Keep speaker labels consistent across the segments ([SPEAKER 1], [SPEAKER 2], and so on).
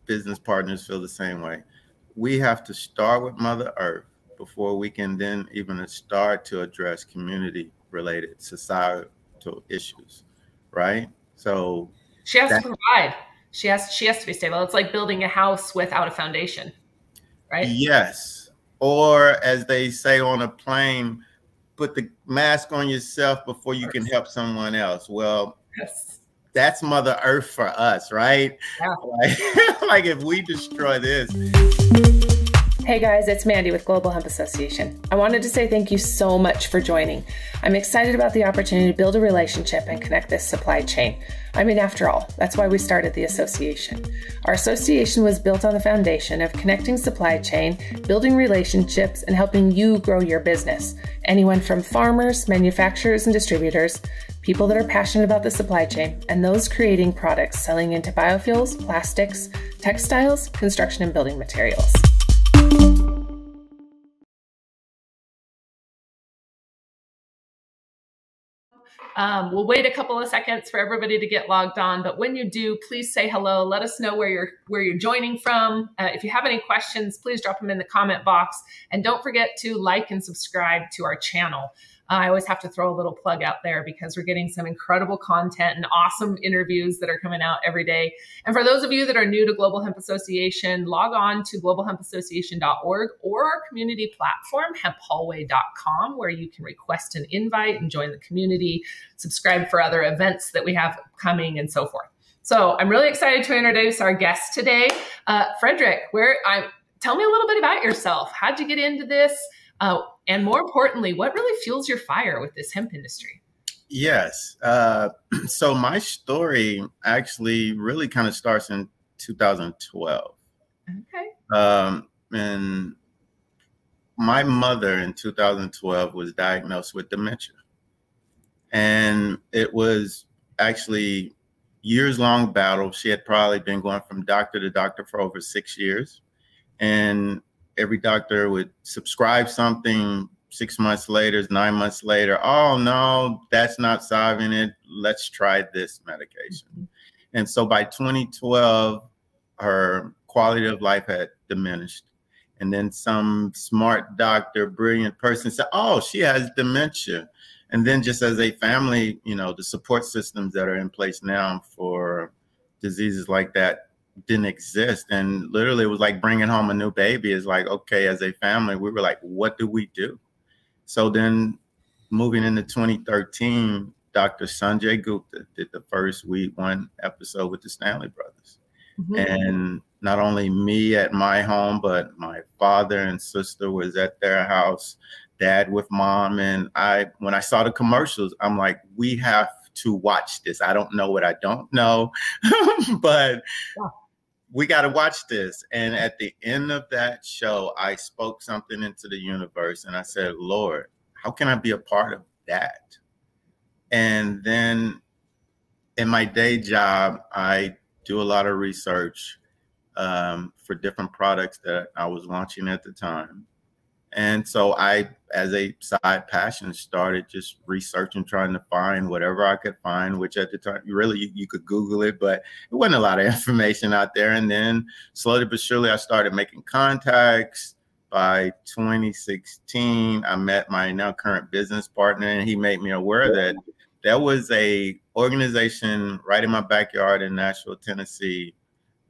[SPEAKER 1] business partners feel the same way. We have to start with Mother Earth before we can then even start to address community-related societal issues, right? So
[SPEAKER 2] she has to provide. She has to be stable. It's like building a house without a foundation, right?
[SPEAKER 1] Yes. Or as they say on a plane, put the mask on yourself before you can help someone else. Well,
[SPEAKER 2] yes.
[SPEAKER 1] That's Mother Earth for us, right?
[SPEAKER 2] Yeah.
[SPEAKER 1] Like if we destroy this.
[SPEAKER 3] Hey guys, it's Mandi with Global Hemp Association. I wanted to say thank you so much for joining. I'm excited about the opportunity to build a relationship and connect this supply chain. I mean, after all, that's why we started the association. Our association was built on the foundation of connecting supply chain, building relationships, and helping you grow your business. Anyone from farmers, manufacturers, and distributors, people that are passionate about the supply chain, and those creating products selling into biofuels, plastics, textiles, construction, and building materials.
[SPEAKER 2] We'll wait a couple of seconds for everybody to get logged on, but when you do, please say hello. Let us know where you're joining from. If you have any questions, please drop them in the comment box, and don't forget to like and subscribe to our channel. I always have to throw a little plug out there because we're getting some incredible content and awesome interviews that are coming out every day. And for those of you that are new to Global Hemp Association, log on to globalhempassociation.org or our community platform, hemphallway.com, where you can request an invite and join the community, subscribe for other events that we have coming, and so forth. So I'm really excited to introduce our guest today, Frederick. Tell me a little bit about yourself. How'd you get into this? And more importantly, what really fuels your fire with this hemp industry?
[SPEAKER 1] Yes. So my story actually really kind of starts in 2012.
[SPEAKER 2] Okay.
[SPEAKER 1] And my mother in 2012 was diagnosed with dementia. And it was actually years-long battle. She had probably been going from doctor to doctor for over 6 years. And every doctor would prescribe something 6 months later, 9 months later. Oh, no, that's not solving it. Let's try this medication. Mm-hmm. And so by 2012, her quality of life had diminished. And then some smart doctor, brilliant person said, oh, she has dementia. And then just as a family, the support systems that are in place now for diseases like that didn't exist. And literally it was like bringing home a new baby. Is like, okay, as a family, we were like, what do we do? So then moving into 2013, Dr. Sanjay Gupta did the first Weed One episode with the Stanley brothers. Mm-hmm. And not only me at my home, but my father and sister was at their house, dad with mom. And when I saw the commercials, I'm like, we have to watch this. I don't know what I don't know, but yeah. We got to watch this. And at the end of that show, I spoke something into the universe and I said, Lord, how can I be a part of that? And then in my day job, I do a lot of research for different products that I was launching at the time. And so I, as a side passion, started just researching, trying to find whatever I could find, which at the time, really, you could Google it, but it wasn't a lot of information out there. And then slowly but surely, I started making contacts. By 2016, I met my now current business partner, and he made me aware that there was a organization right in my backyard in Nashville, Tennessee,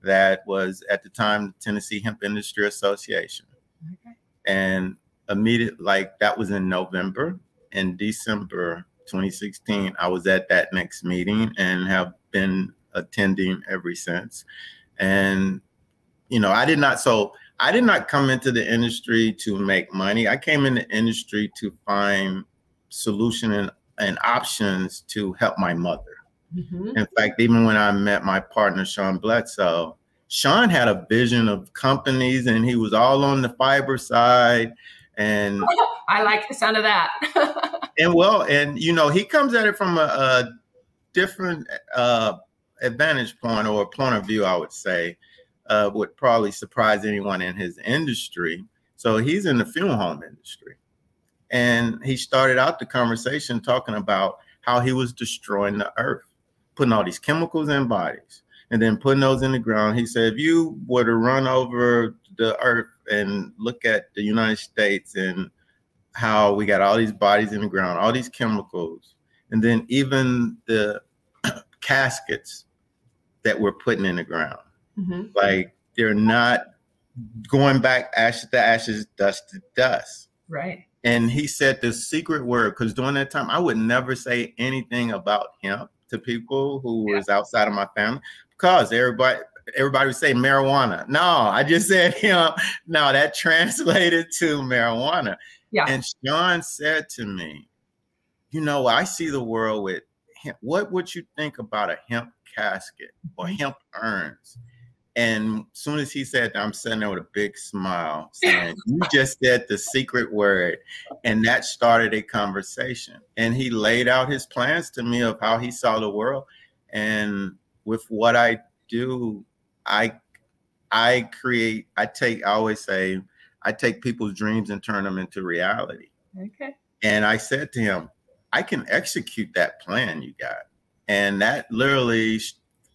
[SPEAKER 1] that was at the time the Tennessee Hemp Industry Association. Okay. And immediately, like that was in November. In December 2016, I was at that next meeting and have been attending ever since. And, I did not come into the industry to make money. I came in the industry to find solution and options to help my mother. Mm-hmm. In fact, even when I met my partner, Sean Bledsoe, Sean had a vision of companies and he was all on the fiber side. And
[SPEAKER 2] I like the sound of that.
[SPEAKER 1] and he comes at it from a different advantage point or point of view, I would say, would probably surprise anyone in his industry. So he's in the funeral home industry. And he started out the conversation talking about how he was destroying the earth, putting all these chemicals in bodies. and then putting those in the ground. He said, if you were to run over the earth and look at the United States and how we got all these bodies in the ground, all these chemicals, and then even the caskets that we're putting in the ground, like they're not going back ashes to ashes, dust to dust.
[SPEAKER 2] Right.
[SPEAKER 1] And he said the secret word, because during that time, I would never say anything about hemp to people who was outside of my family, because everybody would say marijuana. No, I just said hemp. No, that translated to marijuana. Yeah. And Sean said to me, you know, I see the world with hemp. What would you think about a hemp casket or hemp urns? And as soon as he said that, I'm sitting there with a big smile saying, you just said the secret word. And that started a conversation. And he laid out his plans to me of how he saw the world. And with what I do, I always say, I take people's dreams and turn them into reality. Okay. And I said to him, I can execute that plan you got. And that literally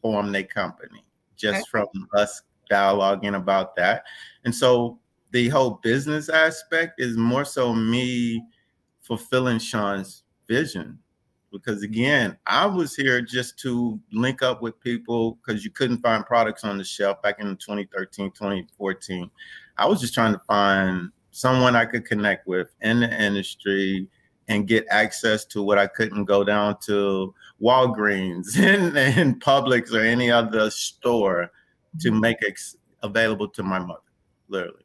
[SPEAKER 1] formed a company just from us dialoguing about that. And so the whole business aspect is more so me fulfilling Sean's vision. Because again, I was here just to link up with people because you couldn't find products on the shelf back in 2013, 2014. I was just trying to find someone I could connect with in the industry and get access to what I couldn't go down to Walgreens and Publix or any other store to make it available to my mother, literally.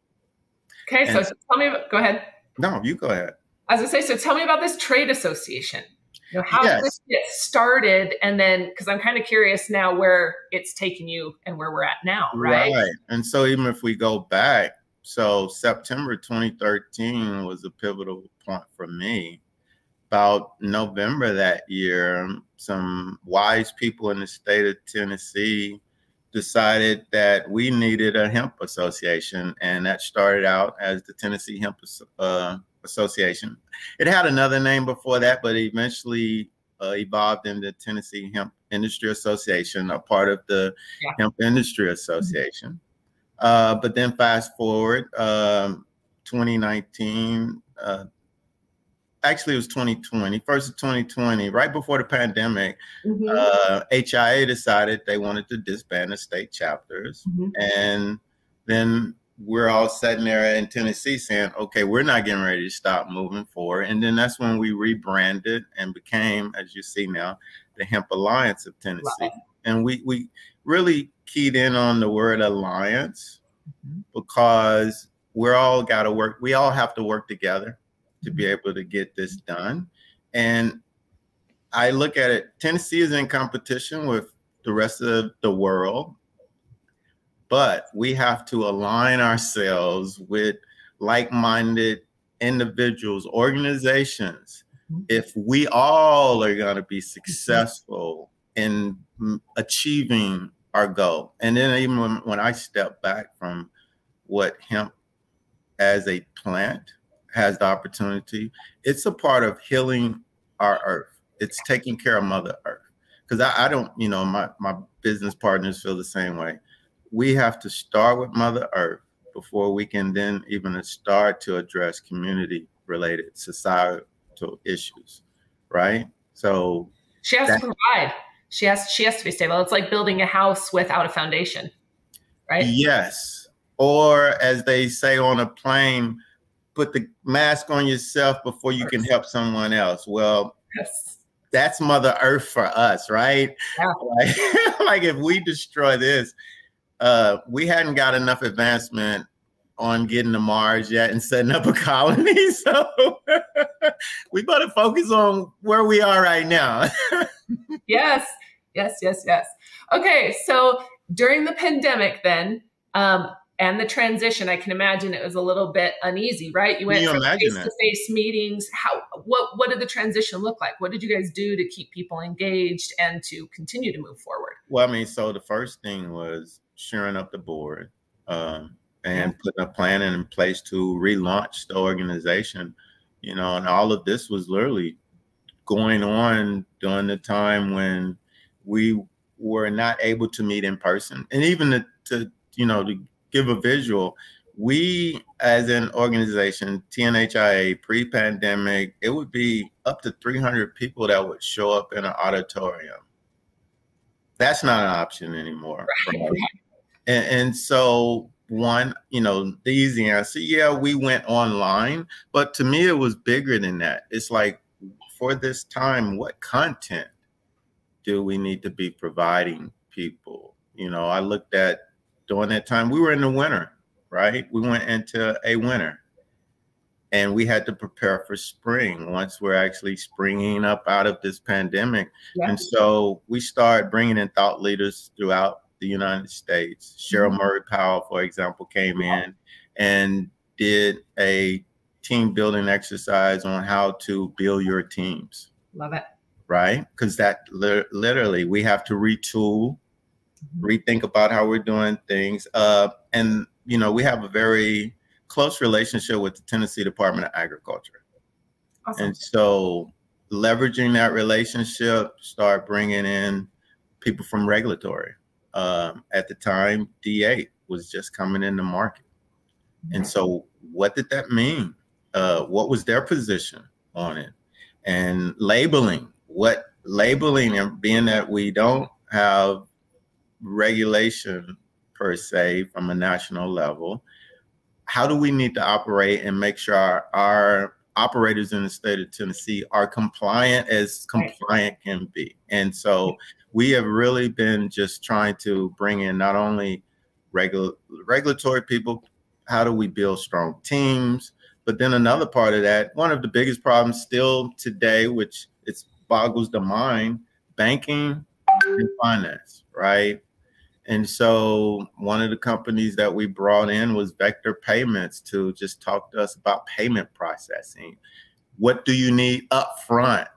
[SPEAKER 2] Okay, so tell me, go ahead.
[SPEAKER 1] No, you go ahead.
[SPEAKER 2] As I say, so tell me about this trade association. You know, how did this get started? And then, because I'm kind of curious now where it's taken you and where we're at now, right? Right.
[SPEAKER 1] And so even if we go back, so September 2013 was a pivotal point for me. About November that year, some wise people in the state of Tennessee decided that we needed a hemp association. And that started out as the Tennessee Hemp Association. It had another name before that, but eventually evolved into Tennessee Hemp Industry Association, a part of the Hemp Industry Association. But then fast forward, 2019, actually it was 2020, first of 2020, right before the pandemic, HIA decided they wanted to disband the state chapters. And then we're all sitting there in Tennessee saying, okay, we're not getting ready to stop moving forward. And then that's when we rebranded and became, as you see now, the Hemp Alliance of Tennessee. Wow. And we really keyed in on the word alliance because we all have to work together to be able to get this done. And I look at it, Tennessee is in competition with the rest of the world, but we have to align ourselves with like-minded individuals, organizations, if we all are going to be successful in achieving our goal. And then even when I step back from what hemp as a plant has the opportunity, it's a part of healing our earth. It's taking care of Mother Earth. Because I don't, you know, my business partners feel the same way. We have to start with Mother Earth before we can then even start to address community-related societal issues, right? So
[SPEAKER 2] she has to provide. She has to be stable. It's like building a house without a foundation, right?
[SPEAKER 1] Yes. Or as they say on a plane, put the mask on yourself before you can help someone else. Well, that's Mother Earth for us, right? Yeah. Like if we destroy this, we hadn't got enough advancement on getting to Mars yet and setting up a colony. So we better focus on where we are right now.
[SPEAKER 2] Yes. Okay. So during the pandemic then, and the transition, I can imagine it was a little bit uneasy, right? You went from face-to-face meetings. What did the transition look like? What did you guys do to keep people engaged and to continue to move forward?
[SPEAKER 1] Well, I mean, so the first thing was shoring up the board and putting a plan in place to relaunch the organization, you know, and all of this was literally going on during the time when we were not able to meet in person. And even to give a visual, we as an organization, TNHIA, pre-pandemic, it would be up to 300 people that would show up in an auditorium. That's not an option anymore. Right? And so the easy answer, yeah, we went online, but to me, it was bigger than that. It's like, for this time, what content do we need to be providing people? I looked at, during that time, we were in the winter, right? We went into a winter and we had to prepare for spring once we're actually springing up out of this pandemic. Yeah. And so we started bringing in thought leaders throughout the United States. Cheryl Murray Powell, for example, came in and did a team building exercise on how to build your teams.
[SPEAKER 2] Love it.
[SPEAKER 1] Right? Because that literally, we have to retool, rethink about how we're doing things. And, we have a very close relationship with the Tennessee Department of Agriculture. Awesome. And so leveraging that relationship, start bringing in people from regulatory. At the time, D8 was just coming in the market. And so what did that mean? What was their position on it? And labeling, and being that we don't have regulation per se from a national level, how do we need to operate and make sure our operators in the state of Tennessee are compliant as compliant can be? And so we have really been just trying to bring in not only regulatory people, how do we build strong teams? But then another part of that, one of the biggest problems still today, which it boggles the mind, banking and finance, right? And so one of the companies that we brought in was Vector Payments to just talk to us about payment processing. What do you need up front?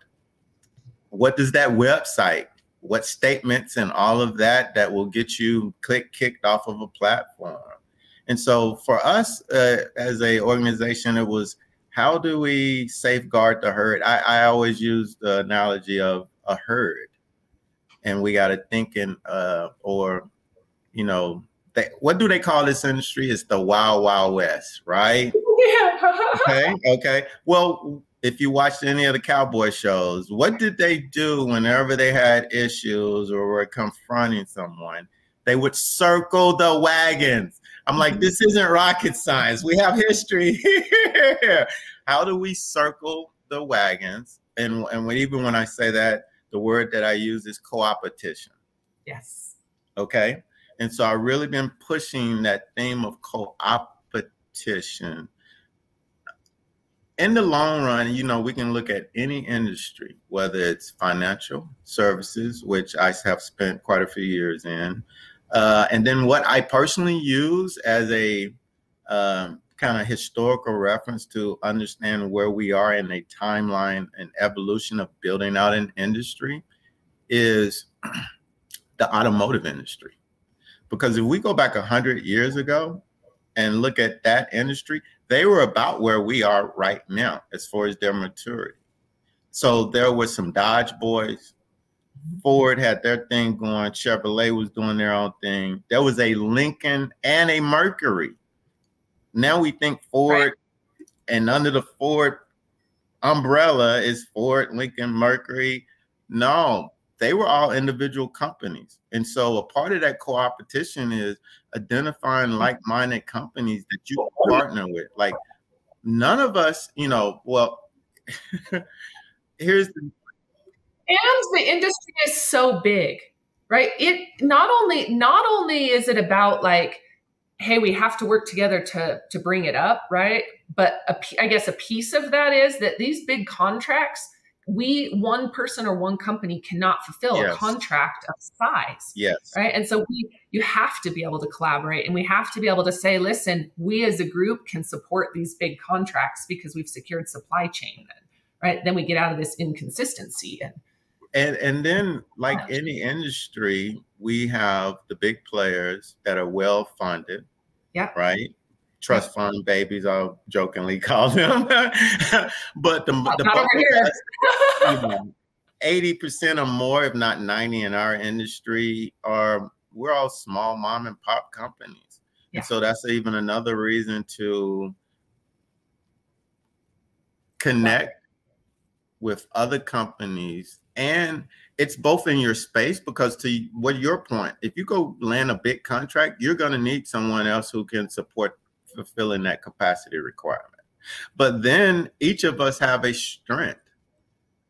[SPEAKER 1] What does that website, what statements and all of that will get you kicked off of a platform? And so for us as a organization, it was, how do we safeguard the herd? I always use the analogy of a herd, and we got to think in, what do they call this industry? It's the Wild Wild West, right? Yeah. Okay. Well, if you watched any of the cowboy shows, what did they do whenever they had issues or were confronting someone? They would circle the wagons. I'm like, this isn't rocket science. We have history here. How do we circle the wagons? And even when I say that, the word that I use is co-opetition.
[SPEAKER 2] Yes.
[SPEAKER 1] Okay. And so I've really been pushing that theme of co-opetition. In the long run, we can look at any industry, whether it's financial services, which I have spent quite a few years in, and then what I personally use as a kind of historical reference to understand where we are in a timeline and evolution of building out an industry is the automotive industry. Because if we go back 100 years ago and look at that industry, they were about where we are right now as far as their maturity. So there were some Dodge boys. Ford had their thing going. Chevrolet was doing their own thing. There was a Lincoln and a Mercury. Now we think Ford, and under the Ford umbrella is Ford, Lincoln, Mercury. No, they were all individual companies. And so a part of that co-opetition is identifying like-minded companies that you partner with. Like, none of us, here's the...
[SPEAKER 2] And the industry is so big, right? It not only is it about like, hey, we have to work together to bring it up, right? But I guess a piece of that is that these big contracts, one person or one company cannot fulfill a contract of size.
[SPEAKER 1] Yes.
[SPEAKER 2] Right. And so you have to be able to collaborate, and we have to be able to say, listen, we as a group can support these big contracts because we've secured supply chain. Right. Then we get out of this inconsistency.
[SPEAKER 1] And then, like any industry, we have the big players that are well funded.
[SPEAKER 2] Yeah.
[SPEAKER 1] Right. Trust fund babies, I'll jokingly call them. But the
[SPEAKER 2] not over here.
[SPEAKER 1] 80% or more, if not 90 in our industry, we're all small mom and pop companies.
[SPEAKER 2] Yeah.
[SPEAKER 1] And so that's even another reason to connect with other companies. And it's both in your space, because to what your point, if you go land a big contract, you're going to need someone else who can support fulfilling that capacity requirement. But then each of us have a strength.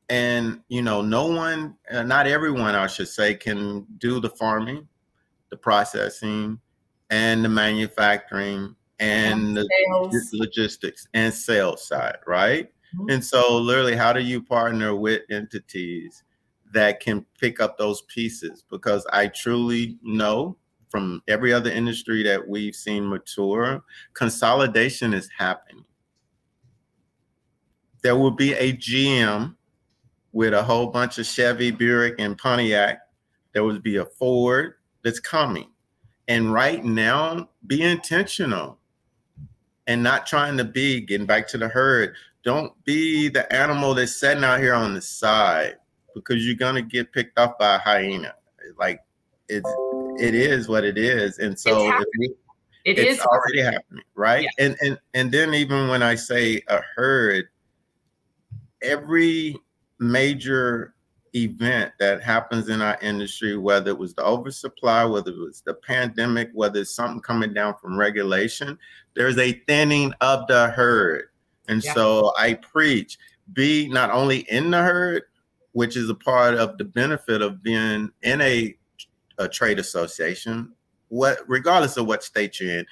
[SPEAKER 1] And, you know, no one, not everyone, I should say, can do the farming, the processing, and the manufacturing, and the logistics and sales side, right? Mm-hmm. And so literally, how do you partner with entities that can pick up those pieces? Because I truly know from every other industry that we've seen mature, consolidation is happening. There will be a GM with a whole bunch of Chevy, Buick, and Pontiac. There will be a Ford that's coming. And right now, be intentional and not trying to be, getting back to the herd, don't be the animal that's sitting out here on the side, because you're going to get picked off by a hyena. Like, it is what it is. And so it's already happening, right? Yeah. And then even when I say a herd, every major event that happens in our industry, whether it was the oversupply, whether it was the pandemic, whether it's something coming down from regulation, there's a thinning of the herd. And so I preach, be not only in the herd, which is a part of the benefit of being in a trade association, regardless of what state you're in,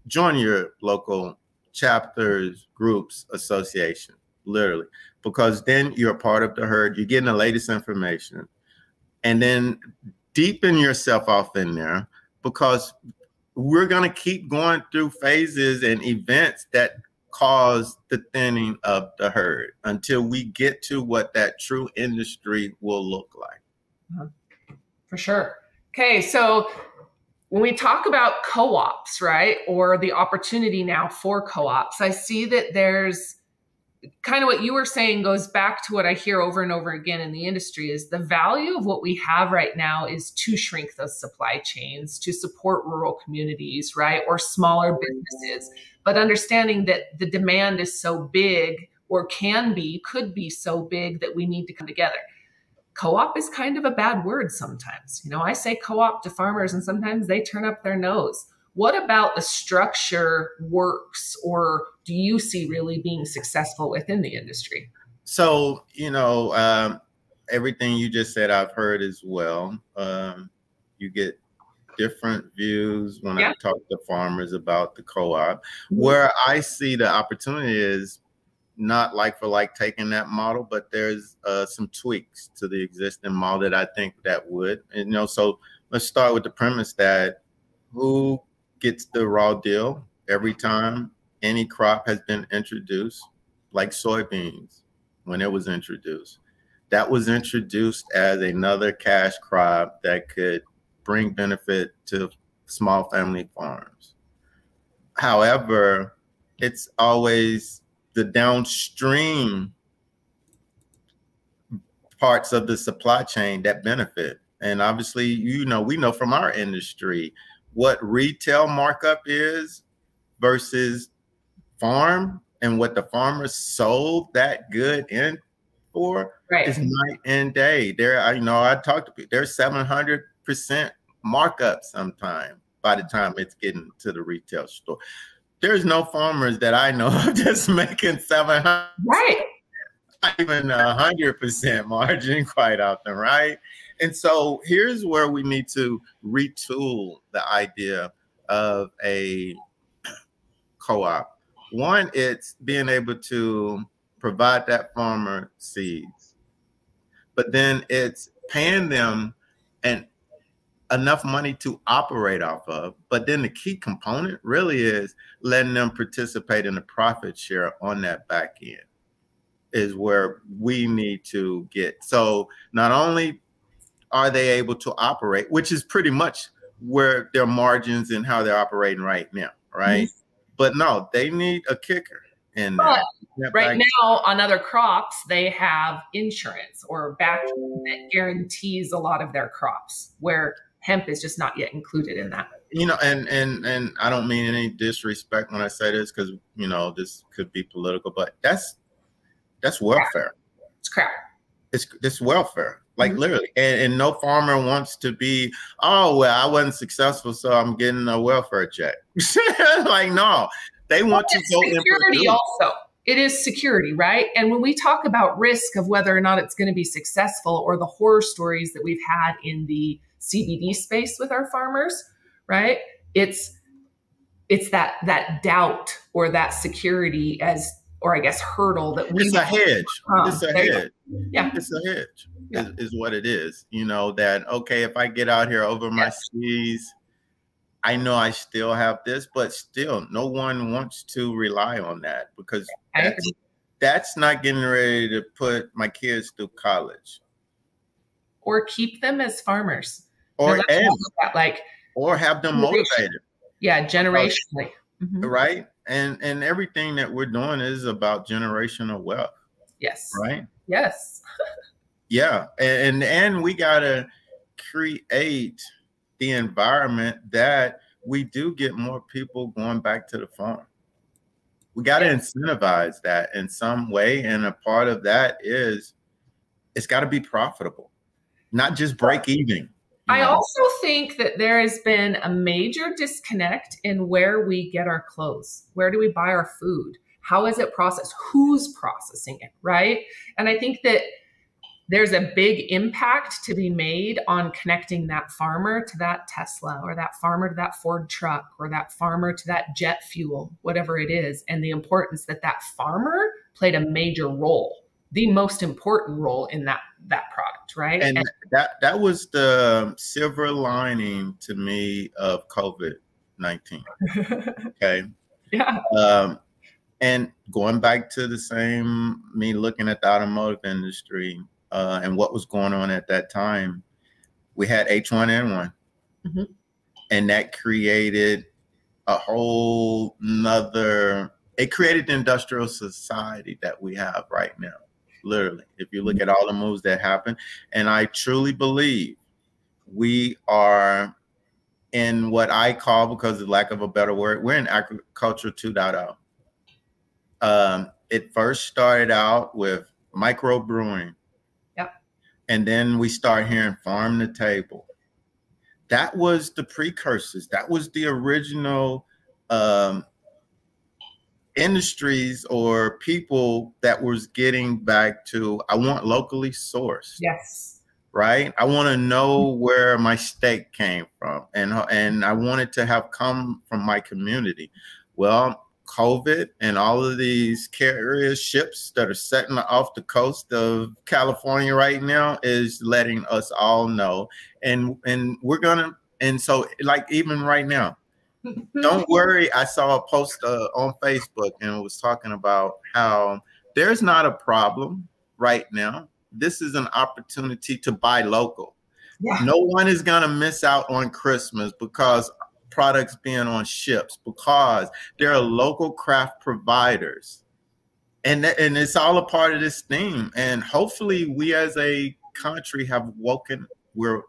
[SPEAKER 1] join your local chapters, groups, association, literally. Because then you're a part of the herd, you're getting the latest information, and then deepen yourself off in there, because we're going to keep going through phases and events that cause the thinning of the herd until we get to what that true industry will look like.
[SPEAKER 2] For sure. Okay, so when we talk about co-ops, right, or the opportunity now for co-ops, I see that there's kind of what you were saying goes back to what I hear over and over again in the industry is the value of what we have right now is to shrink those supply chains, to support rural communities, right? Or smaller businesses, but understanding that the demand is so big, or could be so big, that we need to come together. Co-op is kind of a bad word sometimes. You know, I say co-op to farmers and sometimes they turn up their nose. What about the structure works, or do you see really being successful within the industry?
[SPEAKER 1] So, you know, everything you just said, I've heard as well. You get different views when I talk to farmers about the co-op. Where I see the opportunity is not like for like taking that model, but there's some tweaks to the existing model that I think that would. And, you know, so let's start with the premise that who gets the raw deal every time any crop has been introduced, like soybeans, when it was introduced. That was introduced as another cash crop that could bring benefit to small family farms. However, it's always the downstream parts of the supply chain that benefit. And obviously, you know, we know from our industry what retail markup is versus farm, and what the farmers sold that good in for is night and day. I talked to people, there's 700% markup sometime by the time it's getting to the retail store. There's no farmers that I know of just making 700, not even 100% margin quite often, right? And so here's where we need to retool the idea of a co-op. One, it's being able to provide that farmer seeds, but then it's paying them enough money to operate off of. But then the key component really is letting them participate in the profit share on that back end is where we need to get. So not only are they able to operate, which is pretty much where their margins and how they're operating right now, right? Mm-hmm. But no, they need a kicker. in
[SPEAKER 2] But
[SPEAKER 1] that.
[SPEAKER 2] right now on other crops, they have insurance or backing that guarantees a lot of their crops, where hemp is just not yet included in that.
[SPEAKER 1] You know, and I don't mean any disrespect when I say this, because, you know, this could be political, but that's welfare.
[SPEAKER 2] It's crap.
[SPEAKER 1] It's welfare, like literally. And no farmer wants to be, oh, well, I wasn't successful, so I'm getting a welfare check. Like, no, they want to go in
[SPEAKER 2] security also. It is security, right? And when we talk about risk of whether or not it's going to be successful, or the horror stories that we've had in the CBD space with our farmers, right? It's that doubt or that security or I guess hurdle that
[SPEAKER 1] it's a hedge. It's a hedge.
[SPEAKER 2] Yeah.
[SPEAKER 1] It's a hedge is what it is. You know, that, okay, if I get out here over my skis, I know I still have this, but still no one wants to rely on that, because that's not getting ready to put my kids through college.
[SPEAKER 2] Or keep them as farmers.
[SPEAKER 1] Or have them motivated.
[SPEAKER 2] Yeah, generationally.
[SPEAKER 1] Right? And everything that we're doing is about generational wealth.
[SPEAKER 2] Yes.
[SPEAKER 1] Right?
[SPEAKER 2] Yes.
[SPEAKER 1] Yeah. And we gotta create the environment that we do get more people going back to the farm. We got to incentivize that in some way. And a part of that is it's got to be profitable, not just break even.
[SPEAKER 2] I also think that there has been a major disconnect in where we get our clothes. Where do we buy our food? How is it processed? Who's processing it, right? And I think that there's a big impact to be made on connecting that farmer to that Tesla, or that farmer to that Ford truck, or that farmer to that jet fuel, whatever it is, and the importance that that farmer played a major role, the most important role in that product, right?
[SPEAKER 1] And that was the silver lining to me of COVID-19. Okay.
[SPEAKER 2] Yeah.
[SPEAKER 1] And going back to the same, me looking at the automotive industry and what was going on at that time, we had H1N1, and that created a whole nother, it created the industrial society that we have right now. Literally, if you look at all the moves that happened, and I truly believe we are in what I call, because of lack of a better word, we're in agriculture 2.0. It first started out with micro brewing.
[SPEAKER 2] Yep.
[SPEAKER 1] And then we start hearing farm to table. That was the precursors. That was the original industries or people that was getting back to, I want locally sourced.
[SPEAKER 2] Yes.
[SPEAKER 1] Right? I want to know where my steak came from, and I want it to have come from my community. Well, COVID and all of these carrier ships that are setting off the coast of California right now is letting us all know. And we're gonna, and so like even right now, don't worry. I saw a post on Facebook, and it was talking about how there's not a problem right now. This is an opportunity to buy local. Yeah. No one is going to miss out on Christmas because products being on ships, because there are local craft providers. And it's all a part of this theme. And hopefully we as a country have woken, we're,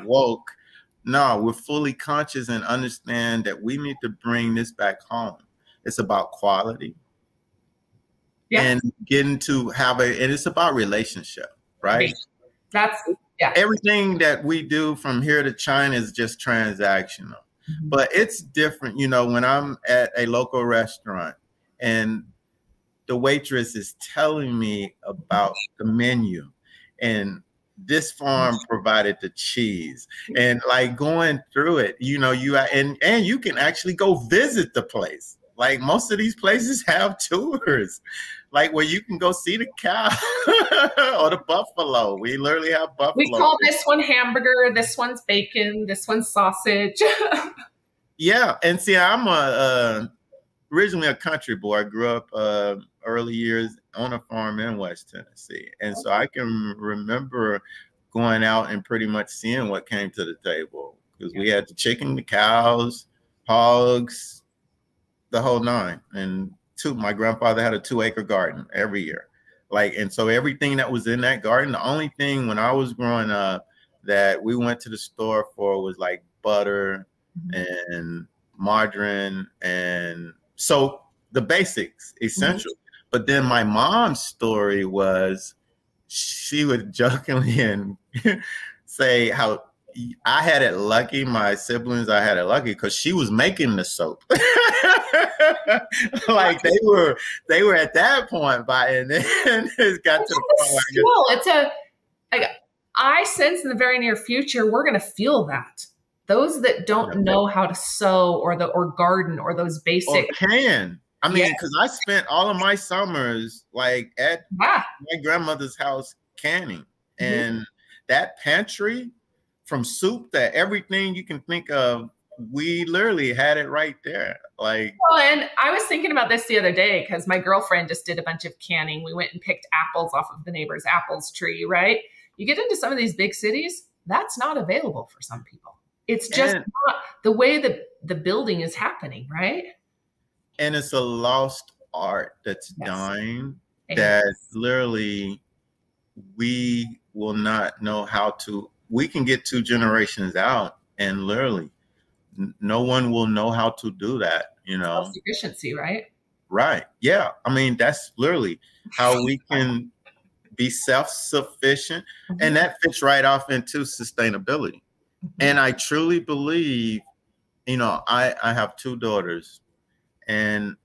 [SPEAKER 1] woke. No, we're fully conscious and understand that we need to bring this back home. It's about quality. And getting to have and it's about relationship, right?
[SPEAKER 2] That's
[SPEAKER 1] everything that we do from here to China is just transactional. But it's different, when I'm at a local restaurant and the waitress is telling me about the menu, and this farm provided the cheese, and like going through it, and you can actually go visit the place. Like most of these places have tours, like where you can go see the cow or the buffalo. We literally have buffalo.
[SPEAKER 2] We call this one hamburger, this one's bacon, this one's sausage.
[SPEAKER 1] Yeah, and see, I'm originally a country boy. I grew up early years on a farm in West Tennessee, and so I can remember going out and pretty much seeing what came to the table, because we had the chicken, the cows, hogs, the whole nine. And my grandfather had a 2-acre garden every year. Like, and so everything that was in that garden, the only thing when I was growing up that we went to the store for was like butter and margarine and soap, the basics, essential. But then my mom's story was she would jokingly and say how I had it lucky, my siblings, I had it lucky because she was making the soap. Like they were at that point by, and then it got to the point
[SPEAKER 2] where it's like, I sense in the very near future, we're going to feel that. Those that don't know how to sew or garden or those basic.
[SPEAKER 1] Or can. I mean, because I spent all of my summers like at my grandmother's house canning. And that pantry, from soup to everything you can think of, we literally had it right there. Like,
[SPEAKER 2] well, and I was thinking about this the other day because my girlfriend just did a bunch of canning. We went and picked apples off of the neighbor's apples tree, right? You get into some of these big cities, that's not available for some people. It's just not the way that the building is happening, right?
[SPEAKER 1] And it's a lost art that's dying that literally we will not know how to. We can get 2 generations out and literally no one will know how to do that, you know.
[SPEAKER 2] Self-sufficiency, right?
[SPEAKER 1] Right. Yeah. I mean, that's literally how we can be self-sufficient. And that fits right off into sustainability. And I truly believe, you know, I have 2 daughters and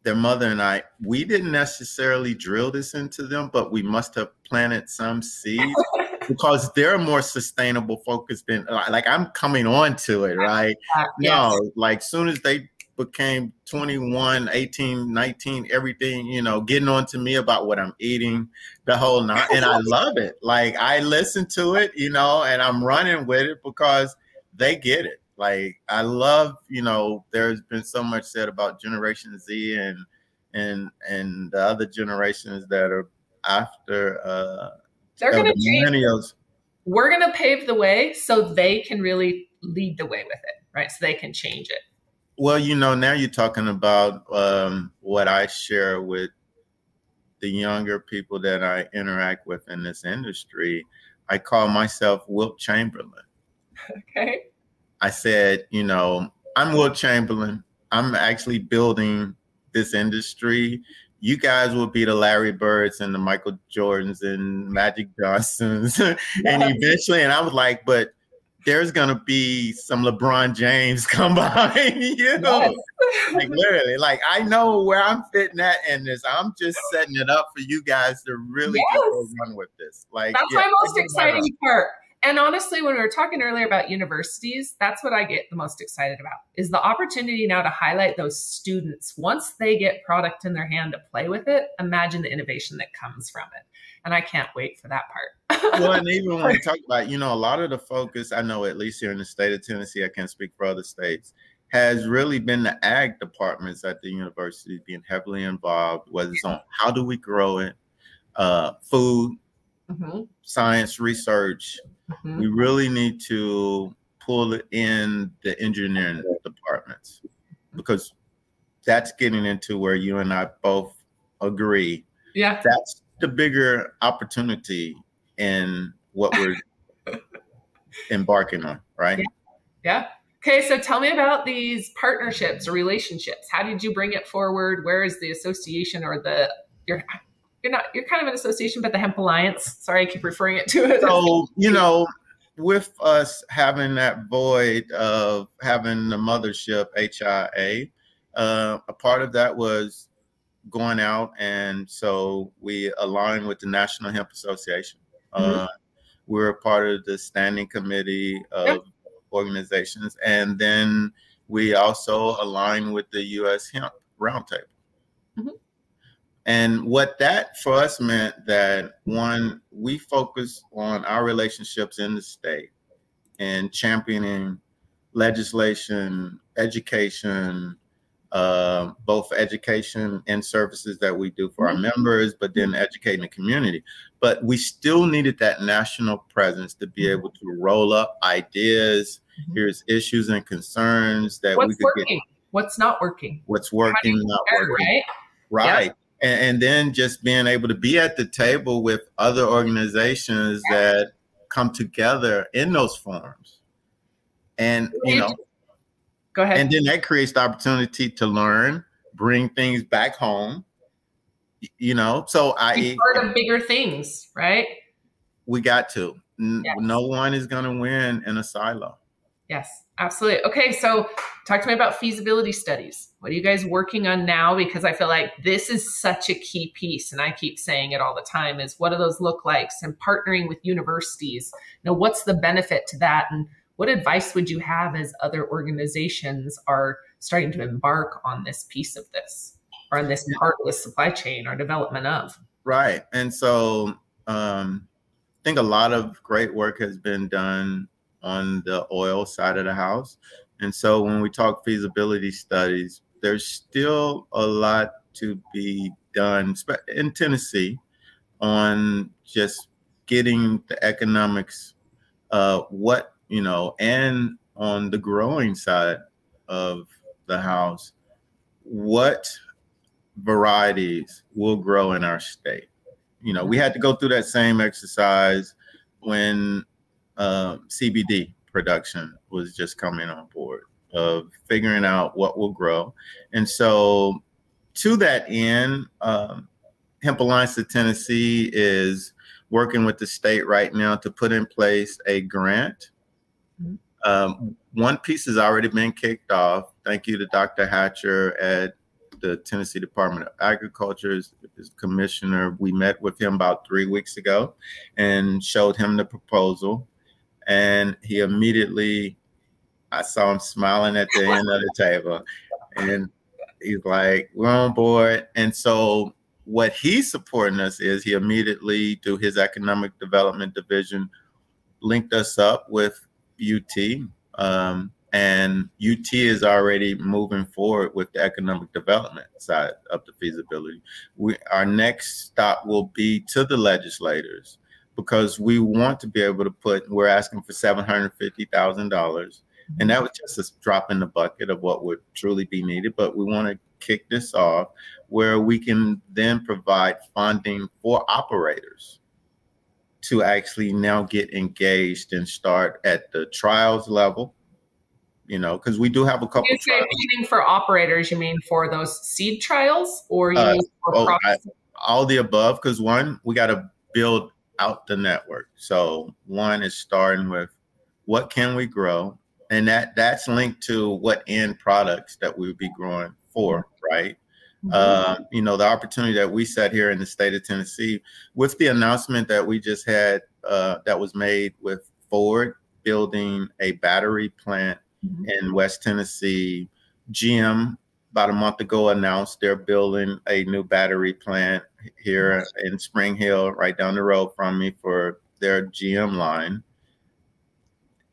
[SPEAKER 1] their mother and I, we didn't necessarily drill this into them, but we must have planted some seeds because they're more sustainable focused than like I'm coming on to it, right? No, like soon as they became 21, 18, 19, everything, you know, getting on to me about what I'm eating, the whole night. And I love it. Like I listen to it, you know, and I'm running with it because they get it. Like I love, you know, there's been so much said about Generation Z and the other generations that are after
[SPEAKER 2] they're going to
[SPEAKER 1] change. Millennials.
[SPEAKER 2] We're going to pave the way so they can really lead the way with it, right? So they can change it.
[SPEAKER 1] Well, you know, now you're talking about what I share with the younger people that I interact with in this industry. I call myself Wilt Chamberlain.
[SPEAKER 2] Okay.
[SPEAKER 1] I said, you know, I'm Wilt Chamberlain. I'm actually building this industry. You guys will be the Larry Birds and the Michael Jordans and Magic Johnsons. And eventually, and I was like, but there's going to be some LeBron James come behind you. Like literally, like I know where I'm fitting at in this. I'm just setting it up for you guys to really run with this. Like
[SPEAKER 2] that's my most exciting part. And honestly, when we were talking earlier about universities, that's what I get the most excited about is the opportunity now to highlight those students. Once they get product in their hand to play with it, imagine the innovation that comes from it. And I can't wait for that part.
[SPEAKER 1] Well, and even when we talk about, you know, a lot of the focus, I know at least here in the state of Tennessee, I can't speak for other states, has really been the ag departments at the university being heavily involved, whether it's on how do we grow it, food, science research. We really need to pull it in the engineering departments because that's getting into where you and I both agree.
[SPEAKER 2] Yeah.
[SPEAKER 1] That's the bigger opportunity in what we're embarking on, right?
[SPEAKER 2] Yeah. Okay, so tell me about these partnerships or relationships. How did you bring it forward? Where is the association or you're kind of an association, but the Hemp Alliance. Sorry, I keep referring it to it.
[SPEAKER 1] So, you know, with us having that void of having the mothership HIA, a part of that was going out. And so we aligned with the National Hemp Association. We're a part of the standing committee of organizations. And then we also align with the U.S. Hemp Roundtable. And what that for us meant that, one, we focus on our relationships in the state and championing legislation, education, both education and services that we do for our members, but then educating the community. But we still needed that national presence to be able to roll up ideas. Here's issues and concerns that we could get.
[SPEAKER 2] what's not working,
[SPEAKER 1] what's working, not working. Right. Yep. And then just being able to be at the table with other organizations that come together in those forums. And, you know,
[SPEAKER 2] go ahead.
[SPEAKER 1] And then that creates the opportunity to learn, bring things back home, you know. So
[SPEAKER 2] be part of bigger things, right?
[SPEAKER 1] We got to. No one is going to win in a silo.
[SPEAKER 2] Yes, absolutely. Okay, so talk to me about feasibility studies. What are you guys working on now? Because I feel like this is such a key piece, and I keep saying it all the time, is what do those look like? And partnering with universities. You know, what's the benefit to that? And what advice would you have as other organizations are starting to embark on this piece of this, or on this part of the supply chain or development of?
[SPEAKER 1] Right. And so I think a lot of great work has been done on the oil side of the house. And so when we talk feasibility studies, there's still a lot to be done in Tennessee on just getting the economics, you know, and on the growing side of the house, what varieties will grow in our state. You know, we had to go through that same exercise when CBD production was just coming on board, of figuring out what will grow. And so to that end, Hemp Alliance of Tennessee is working with the state right now to put in place a grant. One piece has already been kicked off. Thank you to Dr. Hatcher at the Tennessee Department of Agriculture, as commissioner. We met with him about 3 weeks ago and showed him the proposal. And he immediately, I saw him smiling at the end of the table. And he's like, we're on board. And so what he's supporting us is he immediately, through his economic development division, linked us up with UT. And UT is already moving forward with the economic development side of the feasibility. Our next stop will be to the legislators, because we want to be able to we're asking for $750,000. And that was just a drop in the bucket of what would truly be needed. But we want to kick this off where we can then provide funding for operators to actually now get engaged and start at the trials level. You know, because we do have a couple.
[SPEAKER 2] You say funding for operators, you mean for those seed trials, or you mean for
[SPEAKER 1] all the above? Because one, we got to build out the network. So one is starting with what can we grow, and that's linked to what end products that we would be growing for, right? You know, the opportunity that we set here in the state of Tennessee with the announcement that we just had that was made with Ford building a battery plant in West Tennessee. GM about a month ago announced they're building a new battery plant here in Spring Hill, right down the road from me, for their GM line.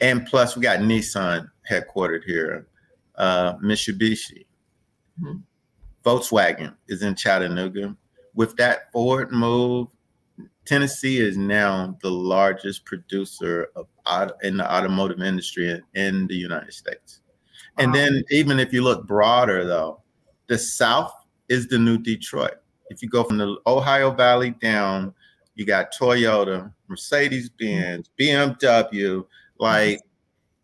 [SPEAKER 1] And plus we got Nissan headquartered here, Mitsubishi. Volkswagen is in Chattanooga. With that Ford move, Tennessee is now the largest producer in the automotive industry in the United States. And then even if you look broader, though, the South is the new Detroit. If you go from the Ohio Valley down, you got Toyota, Mercedes-Benz, BMW, like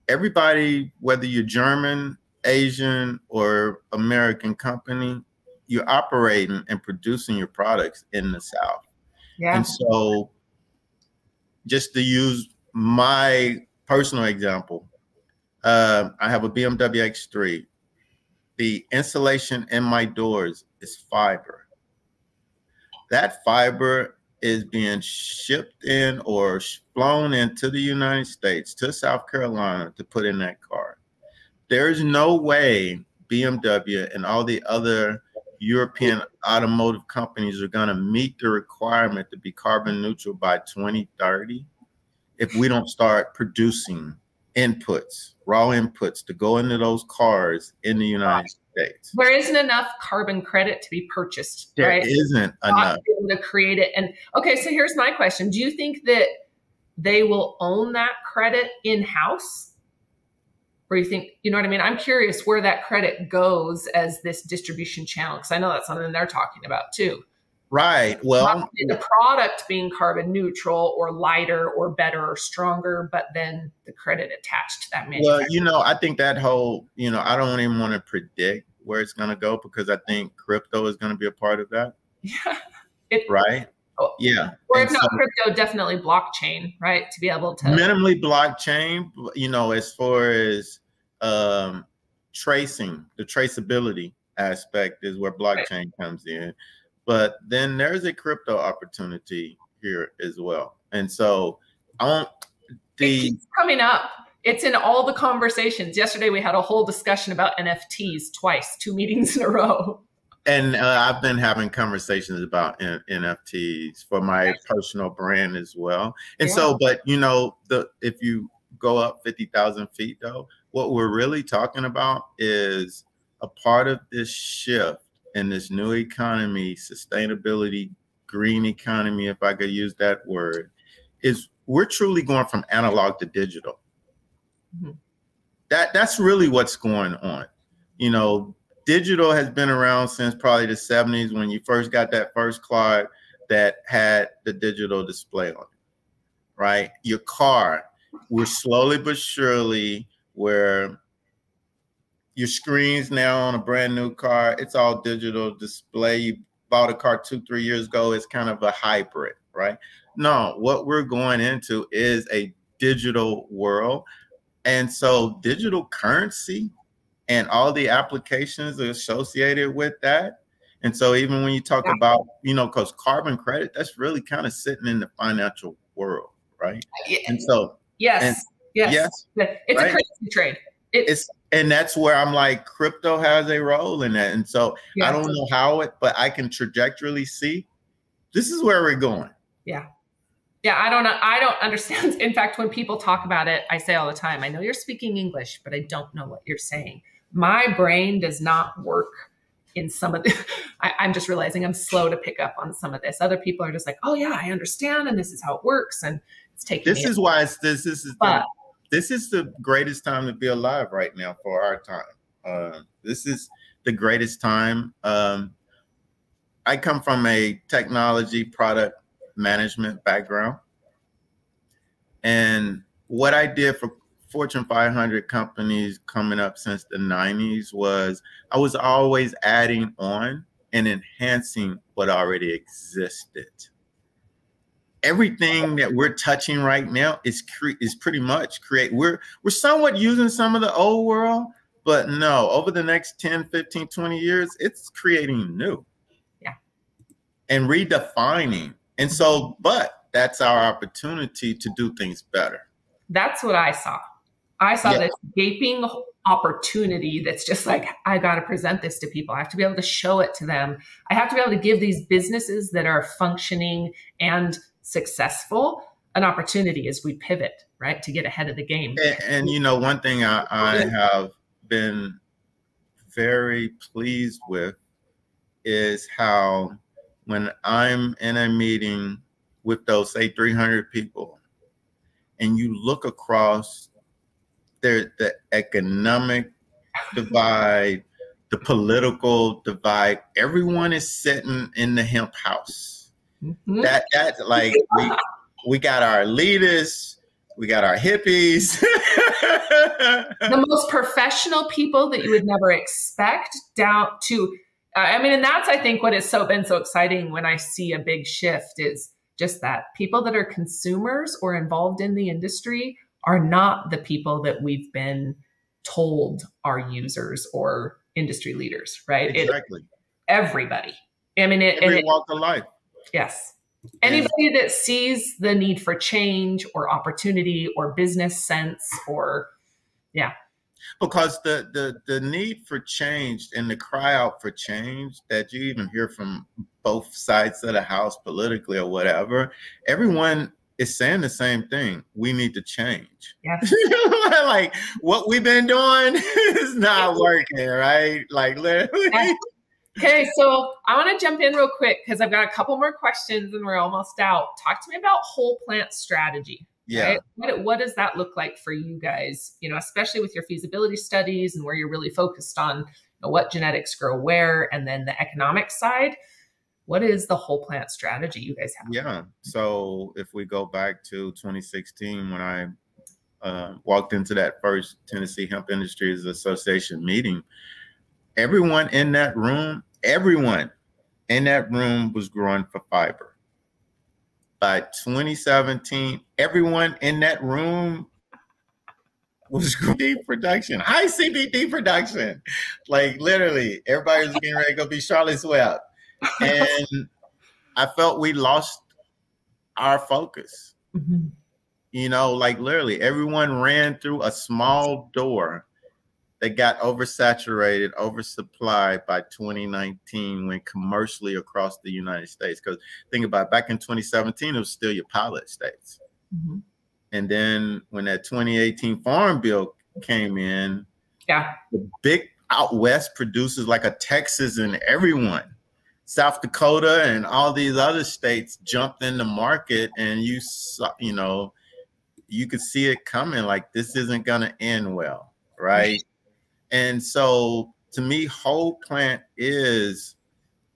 [SPEAKER 1] everybody, whether you're German, Asian, or American company, you're operating and producing your products in the South. And so just to use my personal example, I have a BMW X3. The insulation in my doors is fiber. That fiber is being shipped in or flown into the United States, to South Carolina, to put in that car. There's no way BMW and all the other European automotive companies are going to meet the requirement to be carbon neutral by 2030 if we don't start producing inputs, raw inputs, to go into those cars in the United States.
[SPEAKER 2] There isn't enough carbon credit to be purchased, right?
[SPEAKER 1] There isn't enough
[SPEAKER 2] to create it. And okay, so here's my question. Do you think that they will own that credit in-house? Or you think, you know what I mean? I'm curious where that credit goes as this distribution channel, because I know that's something they're talking about too.
[SPEAKER 1] Right. Well,
[SPEAKER 2] the product being carbon neutral or lighter or better or stronger, but then the credit attached to that manufacturer.
[SPEAKER 1] Well, I think that whole, I don't even want to predict where it's going to go, because I think crypto is going to be a part of that.
[SPEAKER 2] Yeah.
[SPEAKER 1] Right. Yeah.
[SPEAKER 2] Or if not crypto, definitely blockchain, right? To be able to
[SPEAKER 1] minimally blockchain, as far as tracing, the traceability aspect is where blockchain comes in. But then there's a crypto opportunity here as well. And so it keeps
[SPEAKER 2] coming up. It's in all the conversations. Yesterday, we had a whole discussion about NFTs twice, 2 meetings in a row.
[SPEAKER 1] And I've been having conversations about NFTs for my personal brand as well. And so, but if you go up 50,000 feet though, what we're really talking about is a part of this shift in this new economy, sustainability, green economy, if I could use that word, is we're truly going from analog to digital. Mm-hmm. That's really what's going on. Digital has been around since probably the 70s, when you first got that first card that had the digital display on it, right? Your car, we're slowly but surely where your screens now on a brand new car, it's all digital display. You bought a car 2-3 years ago, it's kind of a hybrid, right? No, what we're going into is a digital world. And so digital currency and all the applications associated with that. And so even when you talk about, because carbon credit, that's really kind of sitting in the financial world, right?
[SPEAKER 2] Yeah.
[SPEAKER 1] And so
[SPEAKER 2] yes, it's right? A currency trade.
[SPEAKER 1] And that's where I'm like, crypto has a role in that. And so I don't know how but I can trajectorily see this is where we're going.
[SPEAKER 2] Yeah. Yeah, I don't know. I don't understand. In fact, when people talk about it, I say all the time, I know you're speaking English, but I don't know what you're saying. My brain does not work in some of the, I'm just realizing I'm slow to pick up on some of this. Other people are just like, oh yeah, I understand. And this is how it works. And it's taking
[SPEAKER 1] this is why this is the greatest time to be alive right now for our time. This is the greatest time. I come from a technology product management background. And what I did for Fortune 500 companies coming up since the 90s was I was always adding on and enhancing what already existed. Everything that we're touching right now is pretty much we're somewhat using some of the old world, but no, over the next 10, 15, 20 years, it's creating new.
[SPEAKER 2] Yeah.
[SPEAKER 1] And redefining. And so, but that's our opportunity to do things better.
[SPEAKER 2] That's what I saw. I saw this gaping opportunity that's just like, I got to present this to people. I have to be able to show it to them. I have to be able to give these businesses that are functioning and successful an opportunity as we pivot, right, to get ahead of the game.
[SPEAKER 1] And one thing I have been very pleased with is how when I'm in a meeting with those, say, 300 people, and you look across the economic divide, the political divide, everyone is sitting in the hemp house. Mm-hmm. That's like we got our elitists, we got our hippies.
[SPEAKER 2] The most professional people that you would never expect down to, and that's, I think, what has been so exciting when I see a big shift is just that people that are consumers or involved in the industry are not the people that we've been told are users or industry leaders, right?
[SPEAKER 1] Exactly.
[SPEAKER 2] Everybody.
[SPEAKER 1] Every walk of life.
[SPEAKER 2] Yes. Anybody that sees the need for change or opportunity or business sense or,
[SPEAKER 1] Because the need for change and the cry out for change that you even hear from both sides of the house politically or whatever, everyone is saying the same thing. We need to change.
[SPEAKER 2] Yes.
[SPEAKER 1] Like what we've been doing is not working, right? Like literally.
[SPEAKER 2] Yes. Okay, so I want to jump in real quick because I've got a couple more questions and we're almost out. Talk to me about whole plant strategy.
[SPEAKER 1] Yeah.
[SPEAKER 2] Right? What does that look like for you guys, especially with your feasibility studies and where you're really focused on what genetics grow where, and then the economic side? What is the whole plant strategy you guys have?
[SPEAKER 1] Yeah. So if we go back to 2016, when I walked into that first Tennessee Hemp Industries Association meeting, everyone in that room was growing for fiber. By 2017, everyone in that room was CBD production, high CBD production. Like literally, everybody was getting ready to go be Charlotte's Web. And I felt we lost our focus. Like literally everyone ran through a small door that got oversaturated, oversupplied by 2019 when commercially across the United States. Because think about it, back in 2017, it was still your pilot states. And then when that 2018 Farm Bill came in, the big out West producers like a Texas and everyone, South Dakota and all these other states jumped in the market, and you saw, you could see it coming, like this isn't going to end well, right? And so to me, whole plant is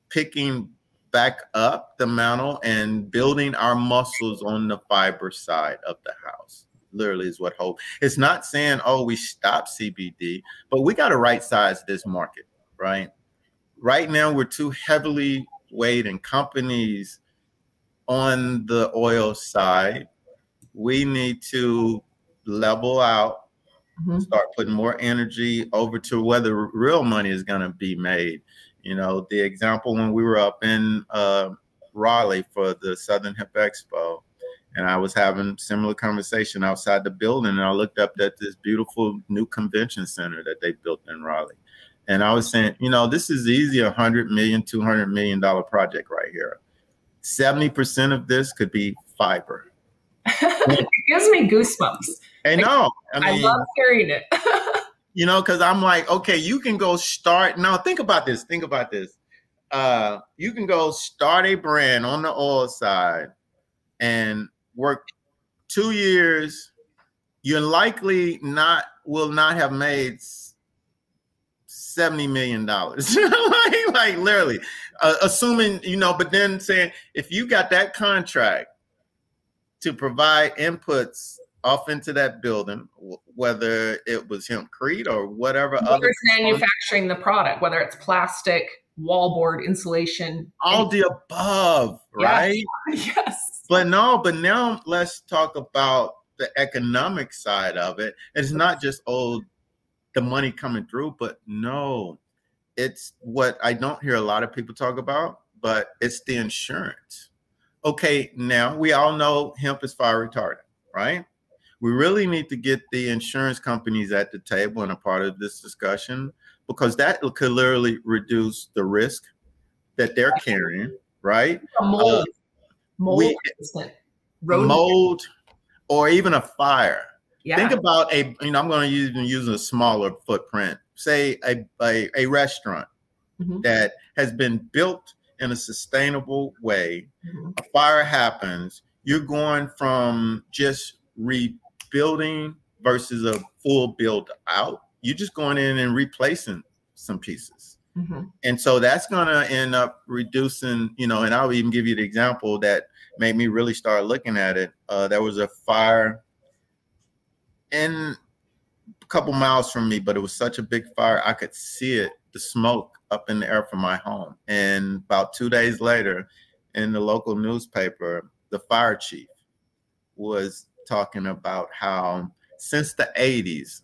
[SPEAKER 1] picking back up the mantle and building our muscles on the fiber side of the house. Literally is what whole. It's not saying, oh, we stop CBD, but we got to right size this market, right? Right now, we're too heavily weighed in companies on the oil side. We need to level out, start putting more energy over to where the real money is going to be made. The example when we were up in Raleigh for the Southern Hemp Expo, and I was having similar conversation outside the building, and I looked up at this beautiful new convention center that they built in Raleigh. And I was saying, this is easy, $100 million, $200 million project right here. 70% of this could be fiber.
[SPEAKER 2] It gives me goosebumps.
[SPEAKER 1] I know.
[SPEAKER 2] I love hearing it.
[SPEAKER 1] Because I'm like, okay, you can go start. Now, think about this. You can go start a brand on the oil side and work 2 years. You likely will not have made $70 million. like literally, assuming, but then saying, if you got that contract to provide inputs off into that building, whether it was hempcrete or whatever
[SPEAKER 2] whoever's manufacturing the product, whether it's plastic, wallboard, insulation,
[SPEAKER 1] all the above, right?
[SPEAKER 2] Yes.
[SPEAKER 1] But now let's talk about the economic side of it. It's not just the money coming through, but no, it's what I don't hear a lot of people talk about, but it's the insurance. Okay, now we all know hemp is fire retardant, right? We really need to get the insurance companies at the table and a part of this discussion, because that could literally reduce the risk that they're carrying, right?
[SPEAKER 2] Mold,
[SPEAKER 1] or even a fire.
[SPEAKER 2] Yeah.
[SPEAKER 1] Think about I'm going to use a smaller footprint, say a restaurant that has been built in a sustainable way. A fire happens, you're going from just rebuilding versus a full build out. You're just going in and replacing some pieces. And so that's going to end up reducing, and I'll even give you the example that made me really start looking at it. There was a fire in a couple miles from me, but it was such a big fire, I could see it, the smoke up in the air from my home. And about 2 days later, in the local newspaper, the fire chief was talking about how since the 80s,